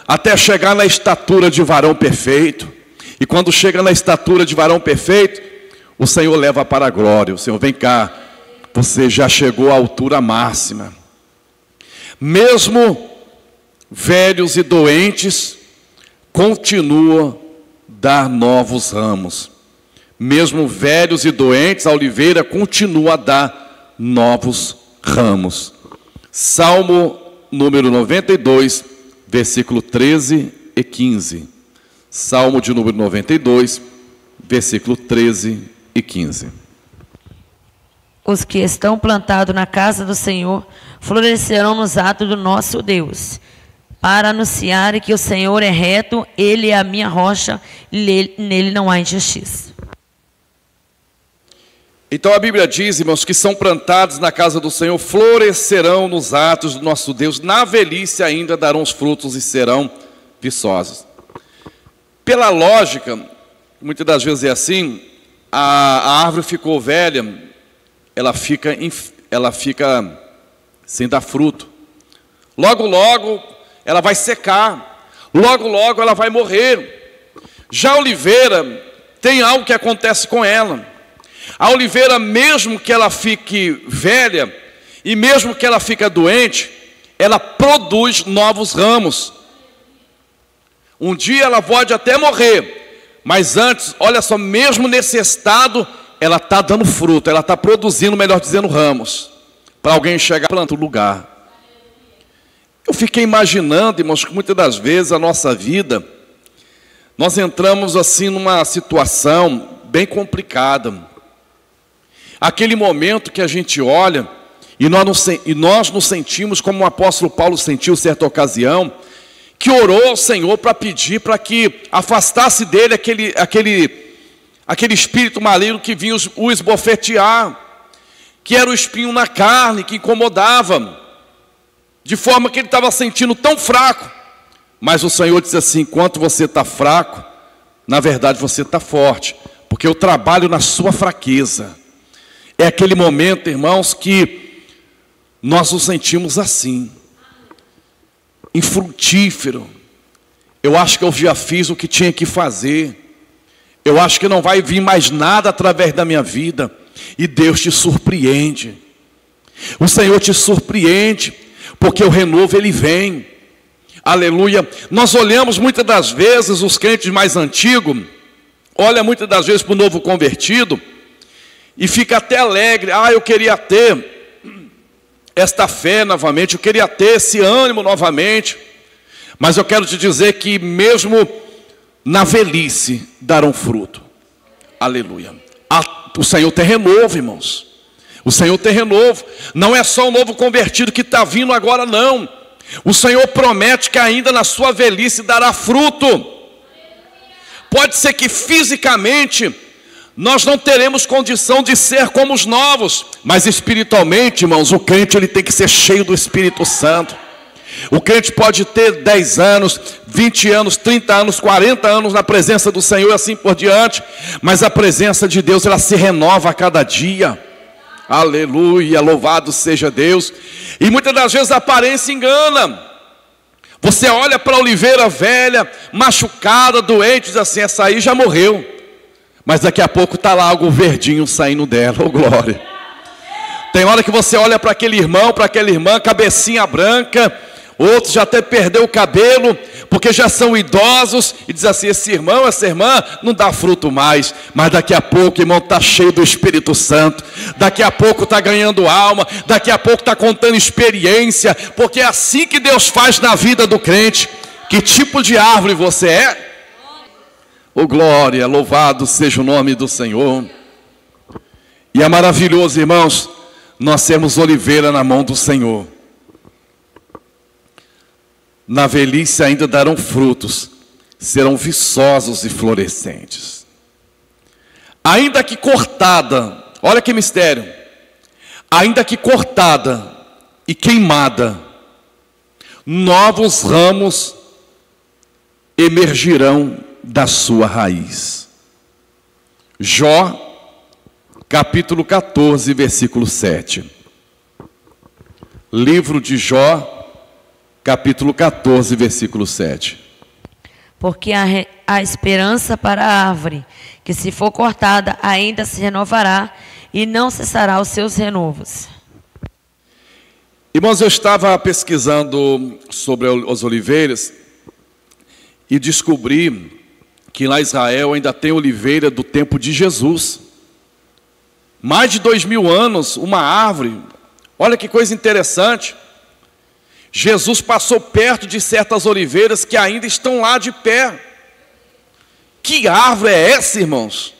B: até chegar na estatura de varão perfeito. E quando chega na estatura de varão perfeito, o Senhor leva para a glória. O Senhor, vem cá, você já chegou à altura máxima. Mesmo velhos e doentes, continua a dar novos ramos. Mesmo velhos e doentes, a oliveira continua a dar novos ramos. Salmo número 92, versículo 13 e 15. Salmo de número 92, versículo 13 e 15.
C: Os que estão plantados na casa do Senhor florescerão nos atos do nosso Deus, para anunciar que o Senhor é reto, Ele é a minha rocha, e nele não há injustiça.
B: Então a Bíblia diz, irmãos, que são plantados na casa do Senhor, florescerão nos atos do nosso Deus, na velhice ainda darão os frutos e serão viçosos. Pela lógica, muitas das vezes é assim, a árvore ficou velha, ela fica sem dar fruto. Logo, logo, ela vai secar. Logo, logo, ela vai morrer. Já a oliveira, tem algo que acontece com ela. A oliveira, mesmo que ela fique velha, e mesmo que ela fique doente, ela produz novos ramos. Um dia ela pode até morrer, mas antes, olha só, mesmo nesse estado, ela está dando fruto, ela está produzindo, melhor dizendo, ramos, para alguém chegar para outro lugar. Eu fiquei imaginando, irmãos, que muitas das vezes a nossa vida, nós entramos assim numa situação bem complicada. Aquele momento que a gente olha, e nós nos sentimos como o apóstolo Paulo sentiu certa ocasião, que orou ao Senhor para pedir para que afastasse dele aquele espírito maligno que vinha o esbofetear, que era o espinho na carne, que incomodava, de forma que ele estava sentindo tão fraco. Mas o Senhor disse assim: enquanto você está fraco, na verdade você está forte, porque eu trabalho na sua fraqueza. É aquele momento, irmãos, que nós nos sentimos assim, infrutífero. Eu acho que eu já fiz o que tinha que fazer. Eu acho que não vai vir mais nada através da minha vida. E Deus te surpreende. O Senhor te surpreende, porque o renovo ele vem. Aleluia. Nós olhamos muitas das vezes, os crentes mais antigos, olha muitas das vezes para o novo convertido, e fica até alegre. Eu queria ter esta fé novamente, eu queria ter esse ânimo novamente. Mas eu quero te dizer que mesmo na velhice darão fruto. Aleluia. O Senhor tem renovo, irmãos. O Senhor tem renovo. Não é só o novo convertido que está vindo agora, não. O Senhor promete que ainda na sua velhice dará fruto. Pode ser que fisicamente nós não teremos condição de ser como os novos, mas espiritualmente, irmãos, o crente ele tem que ser cheio do Espírito Santo. O crente pode ter 10 anos, 20 anos, 30 anos, 40 anos na presença do Senhor e assim por diante, mas a presença de Deus ela se renova a cada dia. Aleluia, louvado seja Deus. E muitas das vezes a aparência engana. Você olha para a oliveira velha, machucada, doente, diz assim: essa aí já morreu. Mas daqui a pouco está lá algo verdinho saindo dela, oh glória. Tem hora que você olha para aquele irmão, para aquela irmã, cabecinha branca, outros já até perdeu o cabelo, porque já são idosos, e diz assim: esse irmão, essa irmã, não dá fruto mais. Mas daqui a pouco, irmão, está cheio do Espírito Santo, daqui a pouco está ganhando alma, daqui a pouco está contando experiência, porque é assim que Deus faz na vida do crente. Que tipo de árvore você é? Oh glória, louvado seja o nome do Senhor. E é maravilhoso, irmãos, nós sermos oliveira na mão do Senhor. Na velhice ainda darão frutos, serão viçosos e florescentes. Ainda que cortada, olha que mistério, ainda que cortada e queimada, novos ramos emergirão da sua raiz. Jó, capítulo 14, versículo 7. Livro de Jó, capítulo 14, versículo 7.
C: Porque há esperança para a árvore, que se for cortada ainda se renovará, e não cessará os seus renovos.
B: Irmãos, eu estava pesquisando sobre as oliveiras e descobri que lá em Israel ainda tem oliveira do tempo de Jesus. Mais de 2000 anos, uma árvore. Olha que coisa interessante. Jesus passou perto de certas oliveiras que ainda estão lá de pé. Que árvore é essa, irmãos?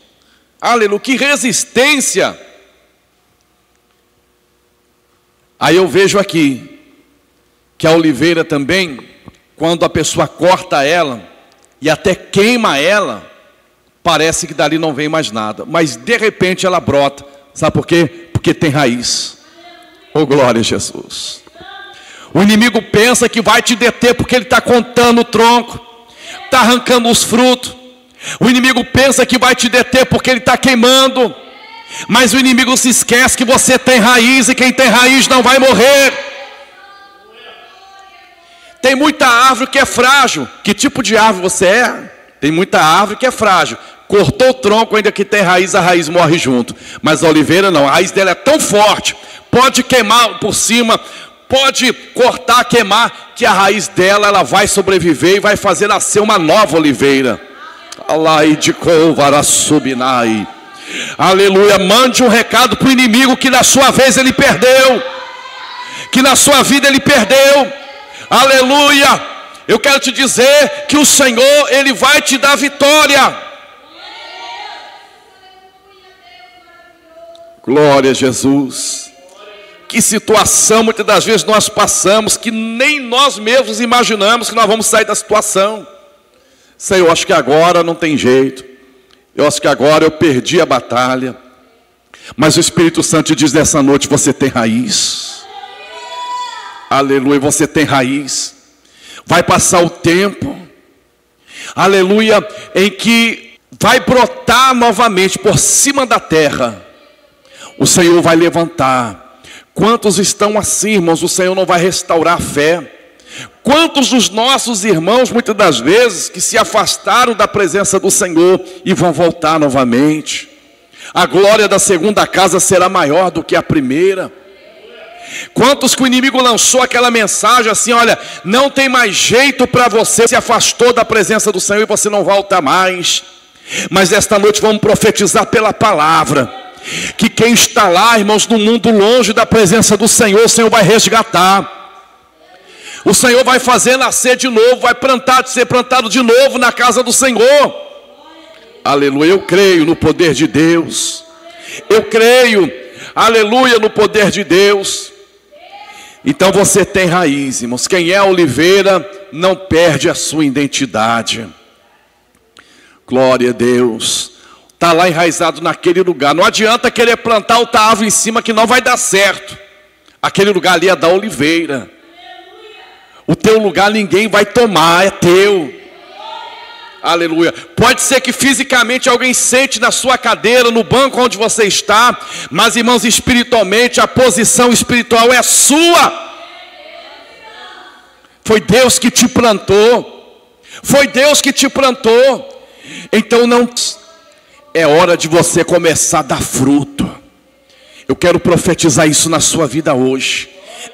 B: Aleluia, que resistência. Aí eu vejo aqui que a oliveira também, quando a pessoa corta ela e até queima ela, parece que dali não vem mais nada, mas de repente ela brota. Sabe por quê? Porque tem raiz. Oh glória a Jesus. O inimigo pensa que vai te deter porque ele está cortando o tronco, está arrancando os frutos, O inimigo pensa que vai te deter porque ele está queimando, mas o inimigo se esquece que você tem raiz, e quem tem raiz não vai morrer. Tem muita árvore que é frágil. Que tipo de árvore você é? Tem muita árvore que é frágil. Cortou o tronco, ainda que tem raiz, a raiz morre junto. Mas a oliveira não, a raiz dela é tão forte, pode queimar por cima, pode cortar, queimar, que a raiz dela ela vai sobreviver e vai fazer nascer uma nova oliveira. Aleluia. Mande um recado para o inimigo que na sua vez ele perdeu, que na sua vida ele perdeu. Aleluia. Eu quero te dizer que o Senhor, ele vai te dar vitória. Glória a Jesus. Que situação muitas das vezes nós passamos, que nem nós mesmos imaginamos que nós vamos sair da situação. Senhor, eu acho que agora não tem jeito, eu acho que agora eu perdi a batalha. Mas o Espírito Santo te diz nessa noite: você tem raiz. Aleluia, você tem raiz. Vai passar o tempo, aleluia, em que vai brotar novamente por cima da terra. O Senhor vai levantar. Quantos estão assim, irmãos? O Senhor não vai restaurar a fé. Quantos dos nossos irmãos, muitas das vezes, que se afastaram da presença do Senhor e vão voltar novamente? A glória da segunda casa será maior do que a primeira. Quantos que o inimigo lançou aquela mensagem assim: olha, não tem mais jeito para você, se afastou da presença do Senhor e você não volta mais. Mas esta noite vamos profetizar pela palavra, que quem está lá, irmãos, no mundo longe da presença do Senhor, o Senhor vai resgatar. O Senhor vai fazer nascer de novo, vai ser plantado de novo na casa do Senhor. Aleluia, eu creio no poder de Deus. Eu creio, aleluia, no poder de Deus. Então você tem raiz, irmãos. Quem é a oliveira não perde a sua identidade. Glória a Deus. Está lá enraizado naquele lugar. Não adianta querer plantar outra árvore em cima, que não vai dar certo. Aquele lugar ali é da oliveira. O teu lugar ninguém vai tomar, é teu. Aleluia. Pode ser que fisicamente alguém sente na sua cadeira, no banco onde você está, mas, irmãos, espiritualmente a posição espiritual é sua. Foi Deus que te plantou. Foi Deus que te plantou. Então não é hora de você começar a dar fruto. Eu quero profetizar isso na sua vida hoje.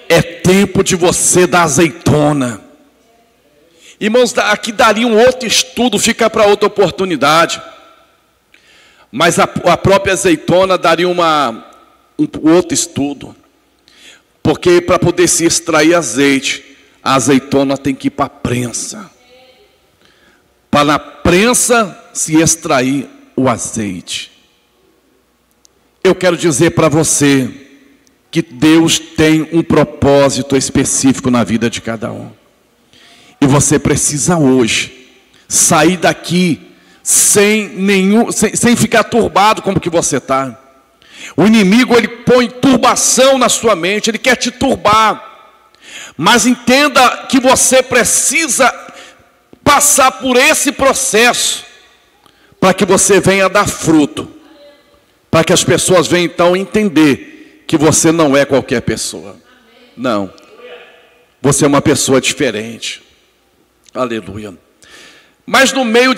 B: É tempo de você dar azeitona. Irmãos, aqui daria um outro estudo, fica para outra oportunidade. Mas a própria azeitona daria um outro estudo. Porque para poder se extrair azeite, a azeitona tem que ir para a prensa. Para na prensa se extrair o azeite. Eu quero dizer para você que Deus tem um propósito específico na vida de cada um. E você precisa hoje sair daqui sem ficar turbado como que você está. O inimigo, ele põe turbação na sua mente, ele quer te turbar. Mas entenda que você precisa passar por esse processo para que você venha dar fruto. Para que as pessoas venham então entender que você não é qualquer pessoa. Não. Você é uma pessoa diferente. Aleluia. Mas no meio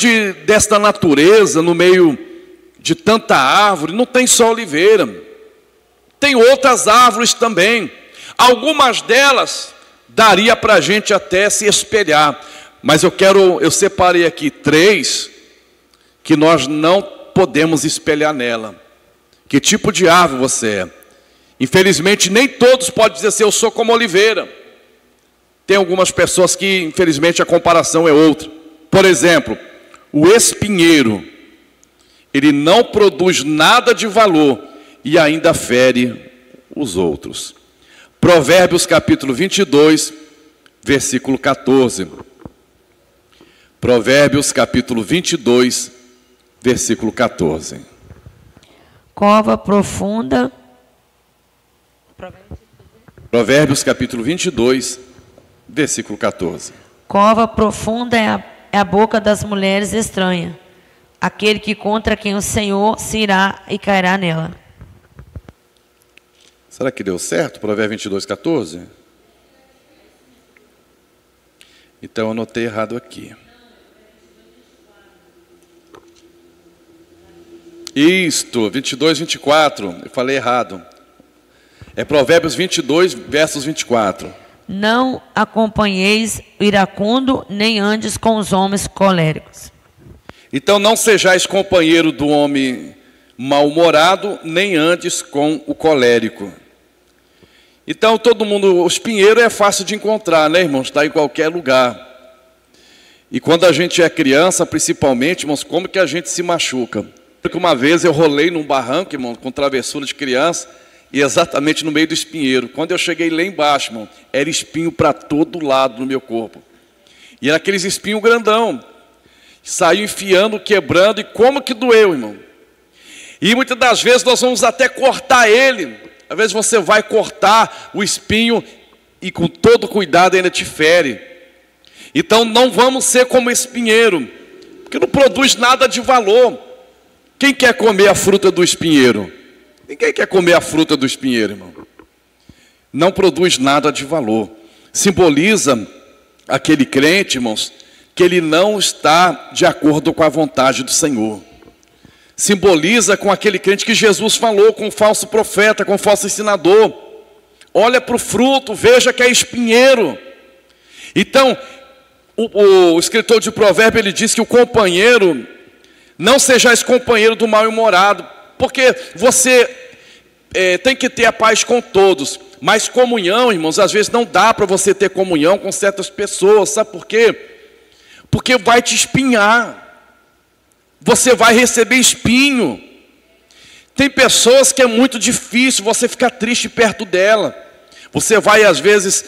B: desta natureza, no meio de tanta árvore, não tem só oliveira. Tem outras árvores também. Algumas delas daria para a gente até se espelhar. Mas eu separei aqui 3 que nós não podemos espelhar nela. Que tipo de árvore você é? Infelizmente nem todos podem dizer assim: eu sou como oliveira. Tem algumas pessoas que, infelizmente, a comparação é outra. Por exemplo, o espinheiro, ele não produz nada de valor e ainda fere os outros. Provérbios capítulo 22, versículo 14. Provérbios capítulo 22, versículo 14.
C: Cova profunda.
B: Provérbios capítulo 22, versículo 14.
C: Cova profunda é a boca das mulheres estranhas, aquele que contra quem o Senhor se irá e cairá nela.
B: Será que deu certo? Provérbios 22, 14? Então eu anotei errado aqui. Isto, 22, 24. Eu falei errado. É Provérbios 22, versos 24.
C: Não acompanheis o iracundo, nem andes com os homens coléricos.
B: Então não sejais companheiro do homem mal-humorado, nem andes com o colérico. Então todo mundo, o espinheiro é fácil de encontrar, né, irmãos? Está em qualquer lugar. E quando a gente é criança, principalmente, irmãos, como que a gente se machuca? Porque uma vez eu rolei num barranco, irmão, com travessura de criança, e exatamente no meio do espinheiro. Quando eu cheguei lá embaixo, irmão, era espinho para todo lado no meu corpo. E era aqueles espinhos grandão. Saiu enfiando, quebrando, e como que doeu, irmão? E muitas das vezes nós vamos até cortar ele. Às vezes você vai cortar o espinho e com todo cuidado ainda te fere. Então não vamos ser como espinheiro, porque não produz nada de valor. Quem quer comer a fruta do espinheiro? Ninguém quer comer a fruta do espinheiro, irmão. Não produz nada de valor. Simboliza aquele crente, irmãos, que ele não está de acordo com a vontade do Senhor. Simboliza com aquele crente que Jesus falou, com o falso profeta, com o falso ensinador. Olha para o fruto, veja que é espinheiro. Então, o escritor de Provérbio, ele diz que o companheiro, não sejais companheiro do mal-humorado, porque você tem que ter a paz com todos, mas comunhão, irmãos, às vezes não dá para você ter comunhão com certas pessoas, sabe por quê? Porque vai te espinhar, você vai receber espinho. Tem pessoas que é muito difícil você ficar triste perto dela. Você vai às vezes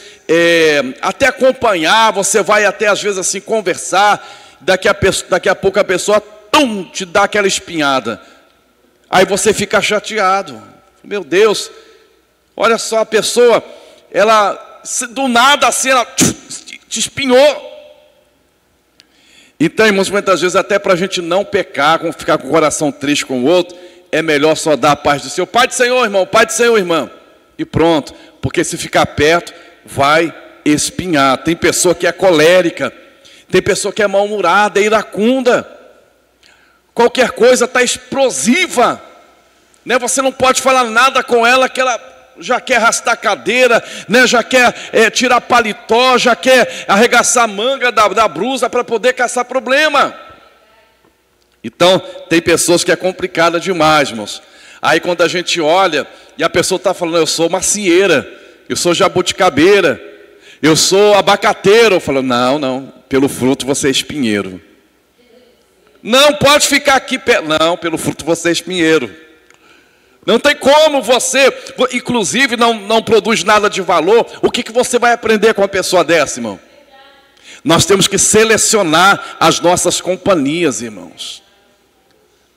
B: até acompanhar, você vai até às vezes assim conversar, daqui a pouco a pessoa te dá aquela espinhada. Aí você fica chateado. Meu Deus, olha só, a pessoa, ela do nada assim, ela te espinhou. Então, irmãos, muitas vezes até para a gente não pecar, ficar com o coração triste com o outro, é melhor só dar a paz do Senhor. Pai do Senhor, irmão, Pai do Senhor, irmã. E pronto, porque se ficar perto, vai espinhar. Tem pessoa que é colérica, tem pessoa que é mal-humorada, é iracunda. Qualquer coisa está explosiva, né? Você não pode falar nada com ela, que ela já quer arrastar a cadeira, né? Já quer tirar paletó, já quer arregaçar a manga da blusa para poder caçar problema. Então, tem pessoas que é complicada demais, irmãos. Aí quando a gente olha e a pessoa está falando, eu sou macieira, eu sou jabuticabeira, eu sou abacateiro. Eu falo, não, pelo fruto você é espinheiro. Não pode ficar aqui, não, pelo fruto você é espinheiro. Não tem como você, inclusive não produz nada de valor. O que você vai aprender com uma pessoa dessa, irmão? Nós temos que selecionar as nossas companhias, irmãos.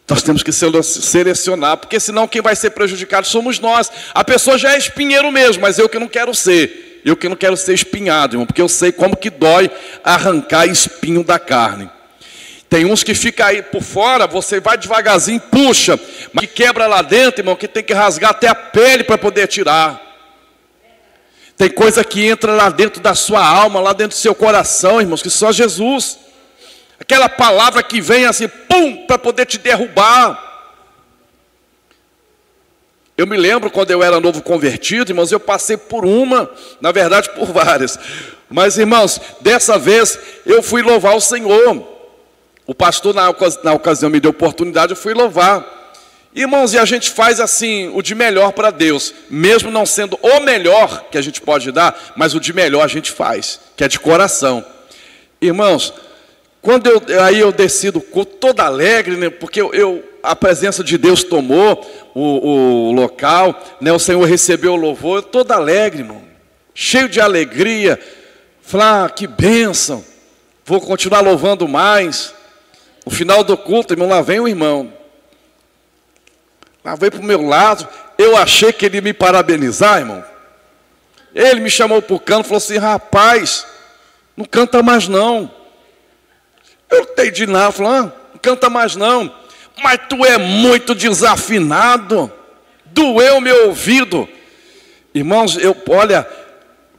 B: Nós temos que selecionar, porque senão quem vai ser prejudicado somos nós. A pessoa já é espinheiro mesmo, mas eu que não quero ser. Eu que não quero ser espinhado, irmão, porque eu sei como que dói arrancar espinho da carne. Tem uns que ficam aí por fora, você vai devagarzinho, puxa, mas que quebra lá dentro, irmão, que tem que rasgar até a pele para poder tirar. Tem coisa que entra lá dentro da sua alma, lá dentro do seu coração, irmãos, que só Jesus. Aquela palavra que vem assim, pum, para poder te derrubar. Eu me lembro quando eu era novo convertido, irmãos, eu passei por uma, na verdade por várias. Mas, irmãos, dessa vez eu fui louvar o Senhor. O pastor, na ocasião, me deu oportunidade, eu fui louvar. Irmãos, e a gente faz assim, o de melhor para Deus, mesmo não sendo o melhor que a gente pode dar, mas o de melhor a gente faz, que é de coração. Irmãos, quando eu desci do culto todo alegre, né, porque a presença de Deus tomou o local, né, o Senhor recebeu o louvor, eu todo alegre, irmão, cheio de alegria. Falei, que bênção, vou continuar louvando mais. No final do culto, irmão, lá vem o irmão. Lá veio para o meu lado, eu achei que ele ia me parabenizar, irmão. Ele me chamou para o canto e falou assim, rapaz, não canta mais não. Eu não entendi nada, falei, canta mais não. Mas tu é muito desafinado. Doeu meu ouvido. Irmãos,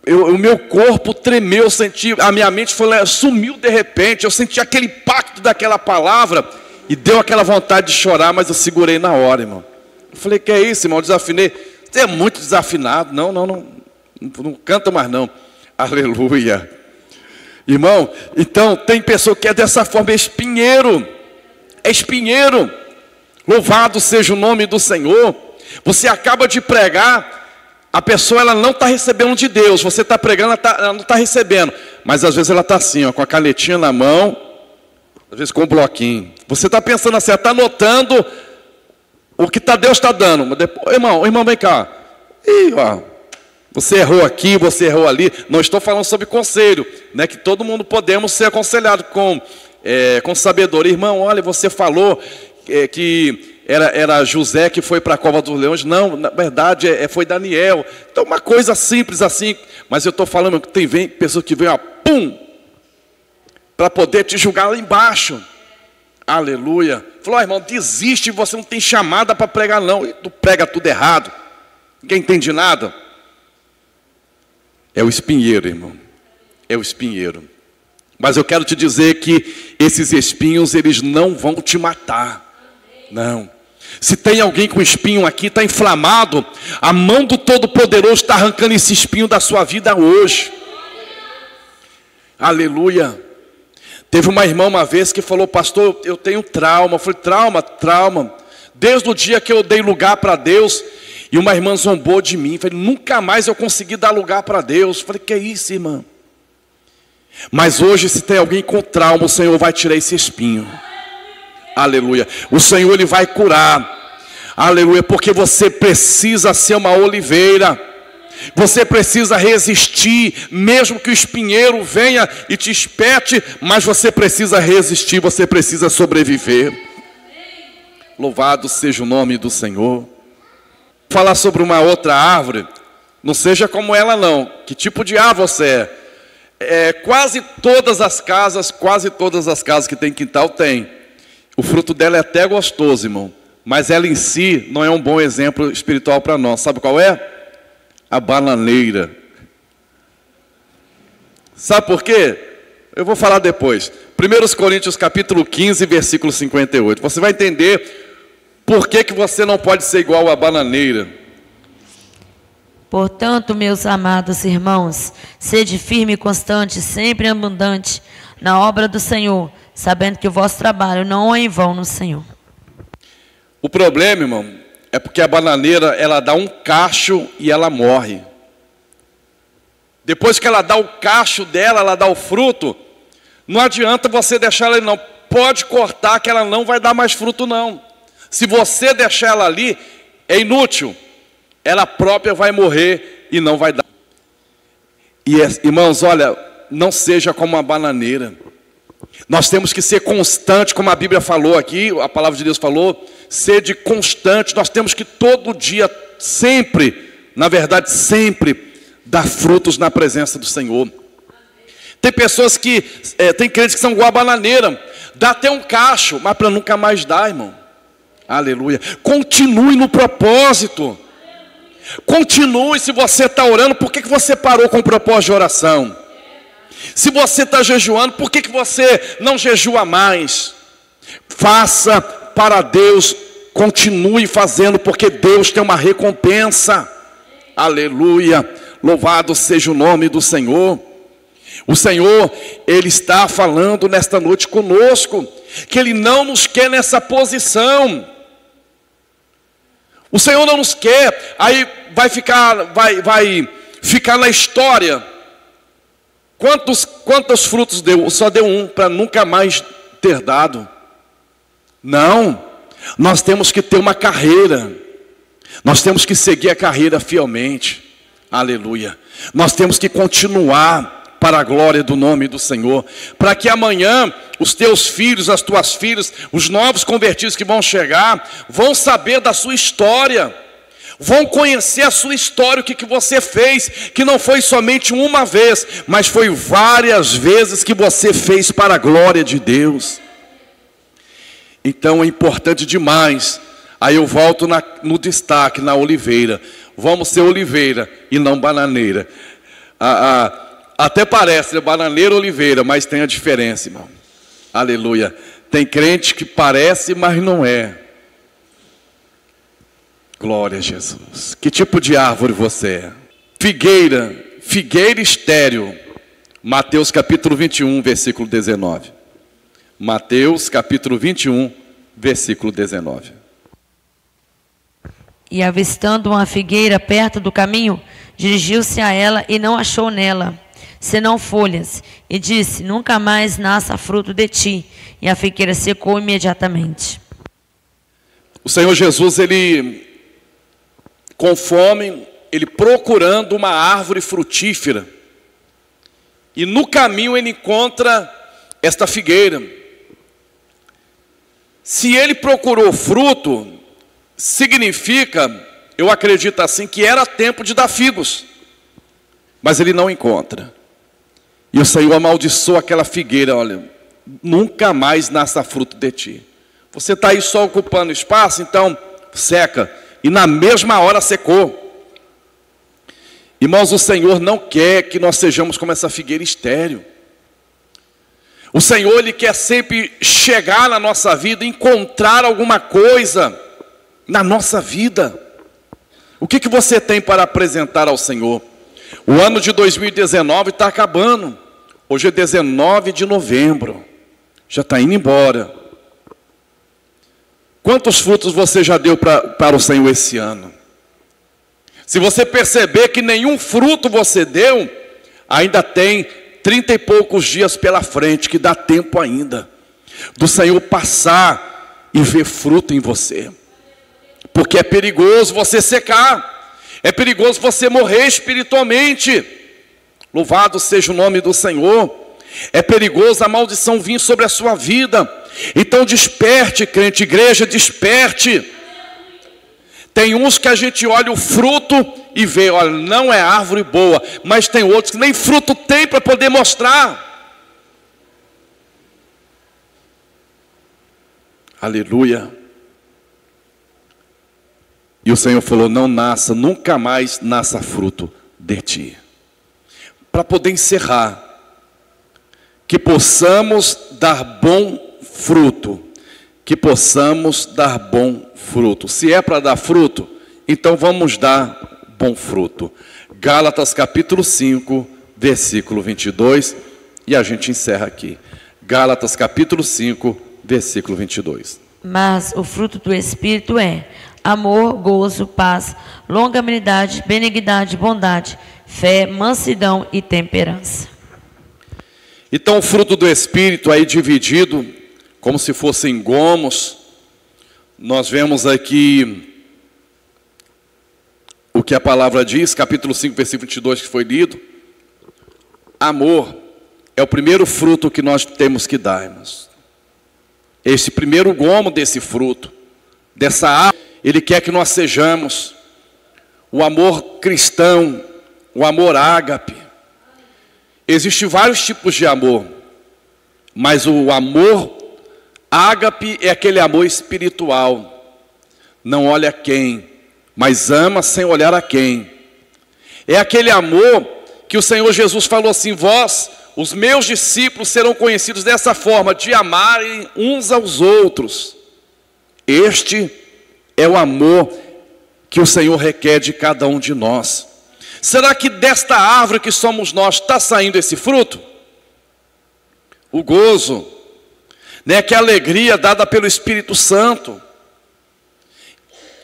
B: o meu corpo tremeu, eu senti, a minha mente sumiu de repente. Eu senti aquele impacto daquela palavra e deu aquela vontade de chorar, mas eu segurei na hora, irmão. Eu falei, que é isso, irmão? Eu desafinei. Você é muito desafinado. Não canta mais não. Aleluia. Irmão, então tem pessoa que é dessa forma, é espinheiro. É espinheiro. Louvado seja o nome do Senhor. Você acaba de pregar, a pessoa ela não está recebendo de Deus. Você está pregando, ela não está recebendo. Mas às vezes ela está assim, ó, com a canetinha na mão, às vezes com um bloquinho. Você está pensando assim, está anotando o que Deus está dando. Mas depois, irmão, vem cá. Ih, ó, você errou aqui, você errou ali. Não estou falando sobre conselho, né? Que todo mundo podemos ser aconselhado com sabedoria. Irmão, olha, você falou que era José que foi para a cova dos leões. Não, na verdade foi Daniel. Então uma coisa simples assim. Mas eu estou falando que tem pessoas que vêm, para poder te julgar lá embaixo. Aleluia. Falou, irmão, desiste, você não tem chamada para pregar não. E tu prega tudo errado. Ninguém entende nada. É o espinheiro, irmão. É o espinheiro. Mas eu quero te dizer que esses espinhos, eles não vão te matar. Não. Se tem alguém com espinho aqui, está inflamado, a mão do Todo-Poderoso está arrancando esse espinho da sua vida hoje. Aleluia. Teve uma irmã uma vez que falou, pastor, eu tenho trauma. Eu falei, trauma. Desde o dia que eu dei lugar para Deus, e uma irmã zombou de mim. Eu falei, nunca mais eu consegui dar lugar para Deus. Eu falei, que é isso, irmã? Mas hoje, se tem alguém com trauma, o Senhor vai tirar esse espinho. Aleluia. O Senhor, Ele vai curar. Aleluia. Porque você precisa ser uma oliveira. Você precisa resistir. Mesmo que o espinheiro venha e te espete. Mas você precisa resistir. Você precisa sobreviver. Louvado seja o nome do Senhor. Vou falar sobre uma outra árvore. Não seja como ela não. Que tipo de árvore você é? Quase todas as casas que tem quintal tem. O fruto dela é até gostoso, irmão. Mas ela em si não é um bom exemplo espiritual para nós. Sabe qual é? A bananeira. Sabe por quê? Eu vou falar depois. 1 Coríntios capítulo 15, versículo 58. Você vai entender por que você não pode ser igual à bananeira.
C: Portanto, meus amados irmãos, sede firme e constante, sempre abundante na obra do Senhor, sabendo que o vosso trabalho não é em vão no Senhor.
B: O problema, irmão, é porque a bananeira, ela dá um cacho e ela morre. Depois que ela dá o cacho dela, ela dá o fruto, não adianta você deixar ela ali não. Pode cortar que ela não vai dar mais fruto não. Se você deixar ela ali, é inútil. Ela própria vai morrer e não vai dar. E irmãos, olha, não seja como uma bananeira. Nós temos que ser constante, como a Bíblia falou aqui, a palavra de Deus falou, sede constante. Nós temos que todo dia, sempre, na verdade sempre, dar frutos na presença do Senhor. Tem pessoas que, tem crentes que são igual a bananeira, dá até um cacho, mas para nunca mais dar, irmão. Aleluia. Continue no propósito. Continue. Se você está orando, por que você parou com o propósito de oração? Se você está jejuando, por que você não jejua mais? Faça para Deus, continue fazendo, porque Deus tem uma recompensa. Aleluia, louvado seja o nome do Senhor. O Senhor, Ele está falando nesta noite conosco, que Ele não nos quer nessa posição. O Senhor não nos quer, aí vai ficar na história. Quantos frutos deu? Só deu um, para nunca mais ter dado. Não, nós temos que ter uma carreira. Nós temos que seguir a carreira fielmente. Aleluia. Nós temos que continuar para a glória do nome do Senhor, para que amanhã os teus filhos, as tuas filhas, os novos convertidos que vão chegar, vão saber da sua história, vão conhecer a sua história, o que você fez, que não foi somente uma vez, mas foi várias vezes que você fez para a glória de Deus. Então é importante demais. Aí eu volto no destaque, na oliveira. Vamos ser oliveira e não bananeira. Até parece bananeira ou oliveira, mas tem a diferença, irmão. Aleluia. Tem crente que parece, mas não é. Glória a Jesus. Que tipo de árvore você é? Figueira estéril. Mateus capítulo 21, versículo 19. Mateus capítulo 21, versículo 19.
C: E avistando uma figueira perto do caminho, dirigiu-se a ela e não achou nela, senão folhas, e disse: nunca mais nasça fruto de ti. E a figueira secou imediatamente.
B: O Senhor Jesus, ele com fome, ele procurando uma árvore frutífera, e no caminho ele encontra esta figueira. Se ele procurou fruto, significa, eu acredito assim, que era tempo de dar figos, mas ele não encontra. E o Senhor amaldiçoa aquela figueira: olha, nunca mais nasça fruto de ti. Você está aí só ocupando espaço, então seca. E na mesma hora secou. Irmãos, o Senhor não quer que nós sejamos como essa figueira estéril. O Senhor, Ele quer sempre chegar na nossa vida, encontrar alguma coisa na nossa vida. O que você tem para apresentar ao Senhor? O ano de 2019 está acabando. Hoje é 19 de novembro. Já está indo embora. Quantos frutos você já deu para o Senhor esse ano? Se você perceber que nenhum fruto você deu, ainda tem 30 e poucos dias pela frente, que dá tempo ainda do Senhor passar e ver fruto em você. Porque é perigoso você secar, é perigoso você morrer espiritualmente. Louvado seja o nome do Senhor. É perigoso a maldição vir sobre a sua vida. Então desperte, crente, igreja, desperte. Tem uns que a gente olha o fruto e vê, olha, não é árvore boa. Mas tem outros que nem fruto tem para poder mostrar. Aleluia. E o Senhor falou: não nasça, nunca mais nasça fruto de ti. Para poder encerrar, que possamos dar bom fruto. Que possamos dar bom fruto. Se é para dar fruto, então vamos dar bom fruto. Gálatas capítulo 5, versículo 22. E a gente encerra aqui. Gálatas capítulo 5, versículo 22.
C: Mas o fruto do Espírito é amor, gozo, paz, longanimidade, benignidade, bondade, fé, mansidão e temperança.
B: Então o fruto do Espírito aí dividido, como se fossem gomos. Nós vemos aqui o que a palavra diz, capítulo 5, versículo 22, que foi lido. Amor é o primeiro fruto que nós temos que dar, irmãos. Esse primeiro gomo desse fruto, dessa árvore, Ele quer que nós sejamos o amor cristão, o amor ágape. Existem vários tipos de amor, mas o amor ágape é aquele amor espiritual. Não olha a quem, mas ama sem olhar a quem. É aquele amor que o Senhor Jesus falou assim: vós, os meus discípulos, serão conhecidos dessa forma, de amarem uns aos outros. Este é o amor que o Senhor requer de cada um de nós. Será que desta árvore que somos nós está saindo esse fruto? O gozo, né, que é a alegria dada pelo Espírito Santo.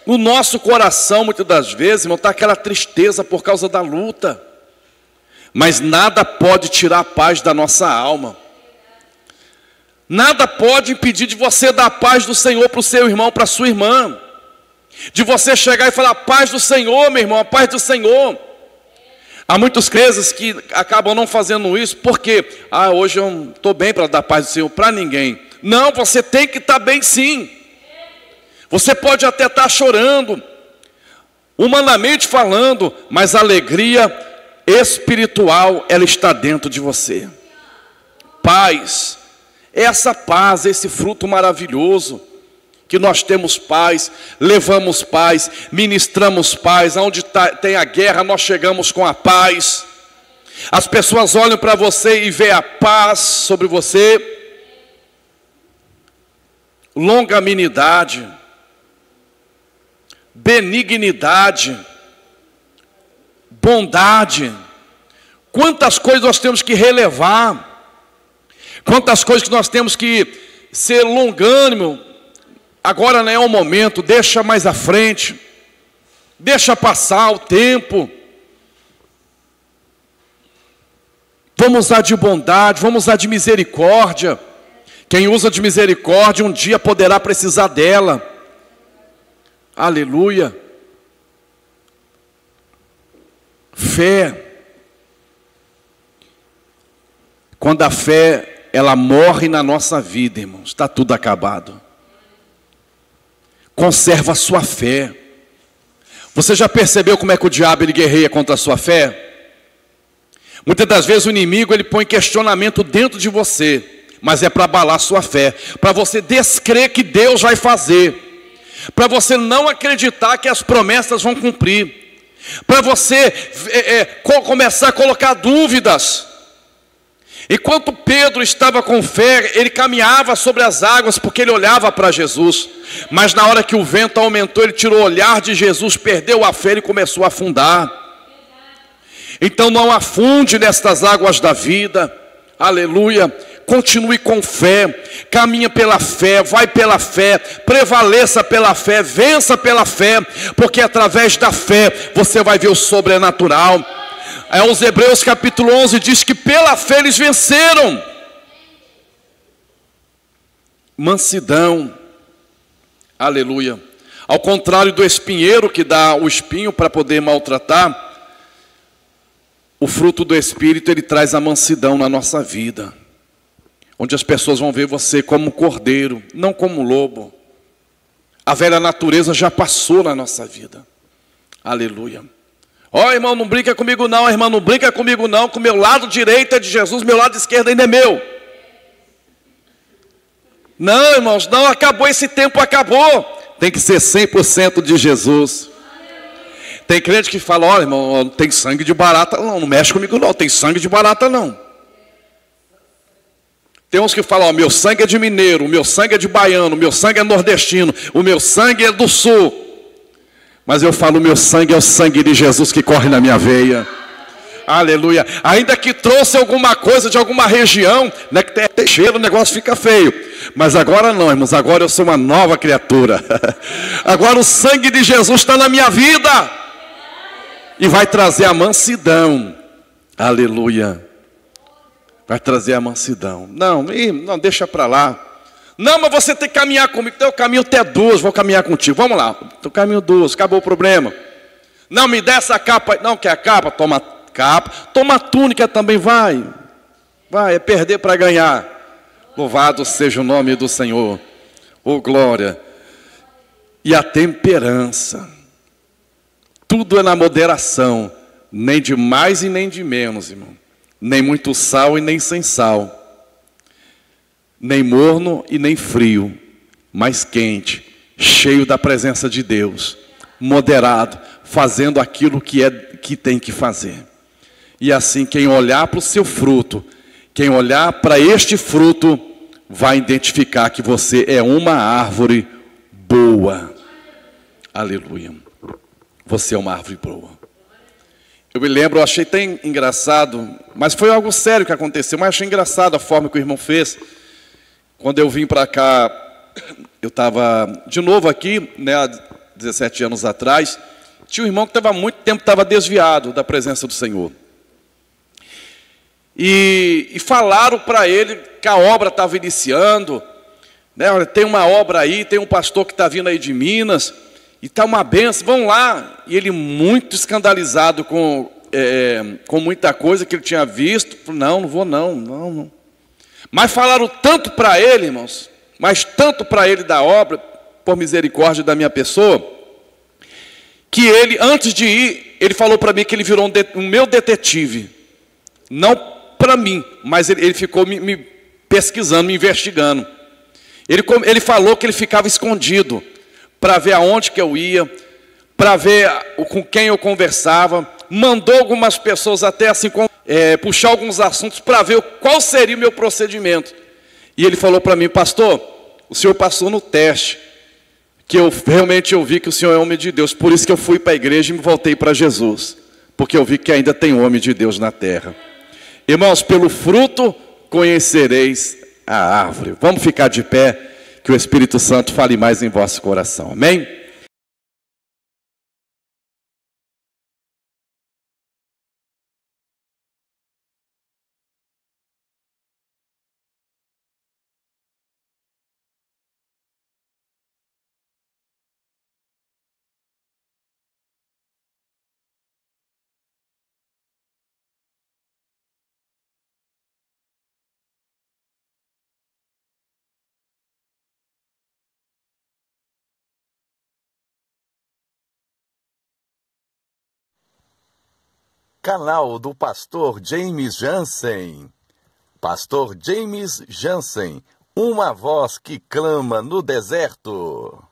B: No nosso coração, muitas das vezes, irmão, está aquela tristeza por causa da luta. Mas nada pode tirar a paz da nossa alma. Nada pode impedir de você dar a paz do Senhor para o seu irmão, para a sua irmã. De você chegar e falar: a paz do Senhor, meu irmão, a paz do Senhor. Há muitos crentes que acabam não fazendo isso, porque hoje eu estou bem para dar paz do Senhor para ninguém. Não, você tem que estar bem sim. Você pode até estar chorando, humanamente falando, mas a alegria espiritual, ela está dentro de você. Paz, essa paz, esse fruto maravilhoso. que nós temos paz, levamos paz, ministramos paz. Onde tem a guerra, nós chegamos com a paz. As pessoas olham para você e veem a paz sobre você. Longanimidade, benignidade, bondade. Quantas coisas nós temos que relevar, quantas coisas que nós temos que ser longânimo. Agora não é o momento, deixa mais à frente, deixa passar o tempo. Vamos usar de bondade, vamos usar de misericórdia. Quem usa de misericórdia um dia poderá precisar dela. Aleluia. Fé. Quando a fé, ela morre na nossa vida, irmãos, está tudo acabado. Conserva a sua fé. Você já percebeu como é que o diabo ele guerreia contra a sua fé? Muitas das vezes o inimigo ele põe questionamento dentro de você, mas é para abalar a sua fé, para você descrer que Deus vai fazer, para você não acreditar que as promessas vão cumprir, para você começar a colocar dúvidas. Enquanto Pedro estava com fé, ele caminhava sobre as águas porque ele olhava para Jesus. Mas na hora que o vento aumentou, ele tirou o olhar de Jesus, perdeu a fé e começou a afundar. Então não afunde nestas águas da vida. Aleluia. Continue com fé, caminha pela fé, vai pela fé, prevaleça pela fé, vença pela fé, porque através da fé você vai ver o sobrenatural. Os Hebreus capítulo 11 diz que pela fé eles venceram. Mansidão, aleluia. Ao contrário do espinheiro que dá o espinho para poder maltratar, o fruto do Espírito ele traz a mansidão na nossa vida. Onde as pessoas vão ver você como cordeiro, não como lobo. A velha natureza já passou na nossa vida. Aleluia. Ó, irmão, não brinca comigo não, irmão, não brinca comigo não, que o meu lado direito é de Jesus, meu lado esquerdo ainda é meu. Não, irmãos, não, acabou esse tempo, acabou. Tem que ser 100% de Jesus. Tem crente que fala, ó, irmão, não tem sangue de barata, não mexe comigo não, tem sangue de barata não. Tem uns que falam, ó, meu sangue é de mineiro, o meu sangue é de baiano, o meu sangue é nordestino, o meu sangue é do sul. Mas eu falo, meu sangue é o sangue de Jesus que corre na minha veia. Aleluia. Ainda que trouxe alguma coisa de alguma região, né, que tem cheiro, o negócio fica feio. Mas agora não, irmãos, agora eu sou uma nova criatura. Agora o sangue de Jesus está na minha vida. E vai trazer a mansidão. Aleluia. Vai trazer a mansidão. Não, deixa para lá. Não, mas você tem que caminhar comigo. Então eu caminho até 2, vou caminhar contigo. Vamos lá, eu caminho 2, acabou o problema. Não, me dá essa capa. Não, quer a capa? Toma capa. Toma a túnica também, vai. Vai, é perder para ganhar. Louvado seja o nome do Senhor. Oh, glória. E a temperança. Tudo é na moderação. Nem de mais e nem de menos, irmão. Nem muito sal e nem sem sal. Nem morno e nem frio, mas quente, cheio da presença de Deus, moderado, fazendo aquilo que tem que fazer. E assim, quem olhar para o seu fruto, quem olhar para este fruto, vai identificar que você é uma árvore boa. Aleluia. Você é uma árvore boa. Eu me lembro, eu achei tão engraçado, mas foi algo sério que aconteceu, mas achei engraçado a forma que o irmão fez. Quando eu vim para cá, eu estava de novo aqui, né, há 17 anos atrás. Tinha um irmão que estava há muito tempo desviado da presença do Senhor. E falaram para ele que a obra estava iniciando. Né, olha, tem uma obra aí, tem um pastor que está vindo aí de Minas, e está uma benção, vão lá. E ele muito escandalizado com muita coisa que ele tinha visto. Falou, não vou não. Mas falaram tanto para ele, irmãos, mas tanto para ele da obra, por misericórdia da minha pessoa, que ele, antes de ir, ele falou para mim que ele virou um meu detetive. Não para mim, mas ele ficou me pesquisando, me investigando. Ele falou que ele ficava escondido para ver aonde que eu ia, para ver com quem eu conversava. Mandou algumas pessoas até assim, puxar alguns assuntos para ver qual seria o meu procedimento. E ele falou para mim: pastor, o senhor passou no teste, que eu realmente vi que o senhor é homem de Deus. Por isso que eu fui para a igreja e me voltei para Jesus, porque eu vi que ainda tem homem de Deus na terra. Irmãos, pelo fruto conhecereis a árvore. Vamos ficar de pé, que o Espírito Santo fale mais em vosso coração. Amém?
A: Canal do Pastor James Jansen. Pastor James Jansen, uma voz que clama no deserto.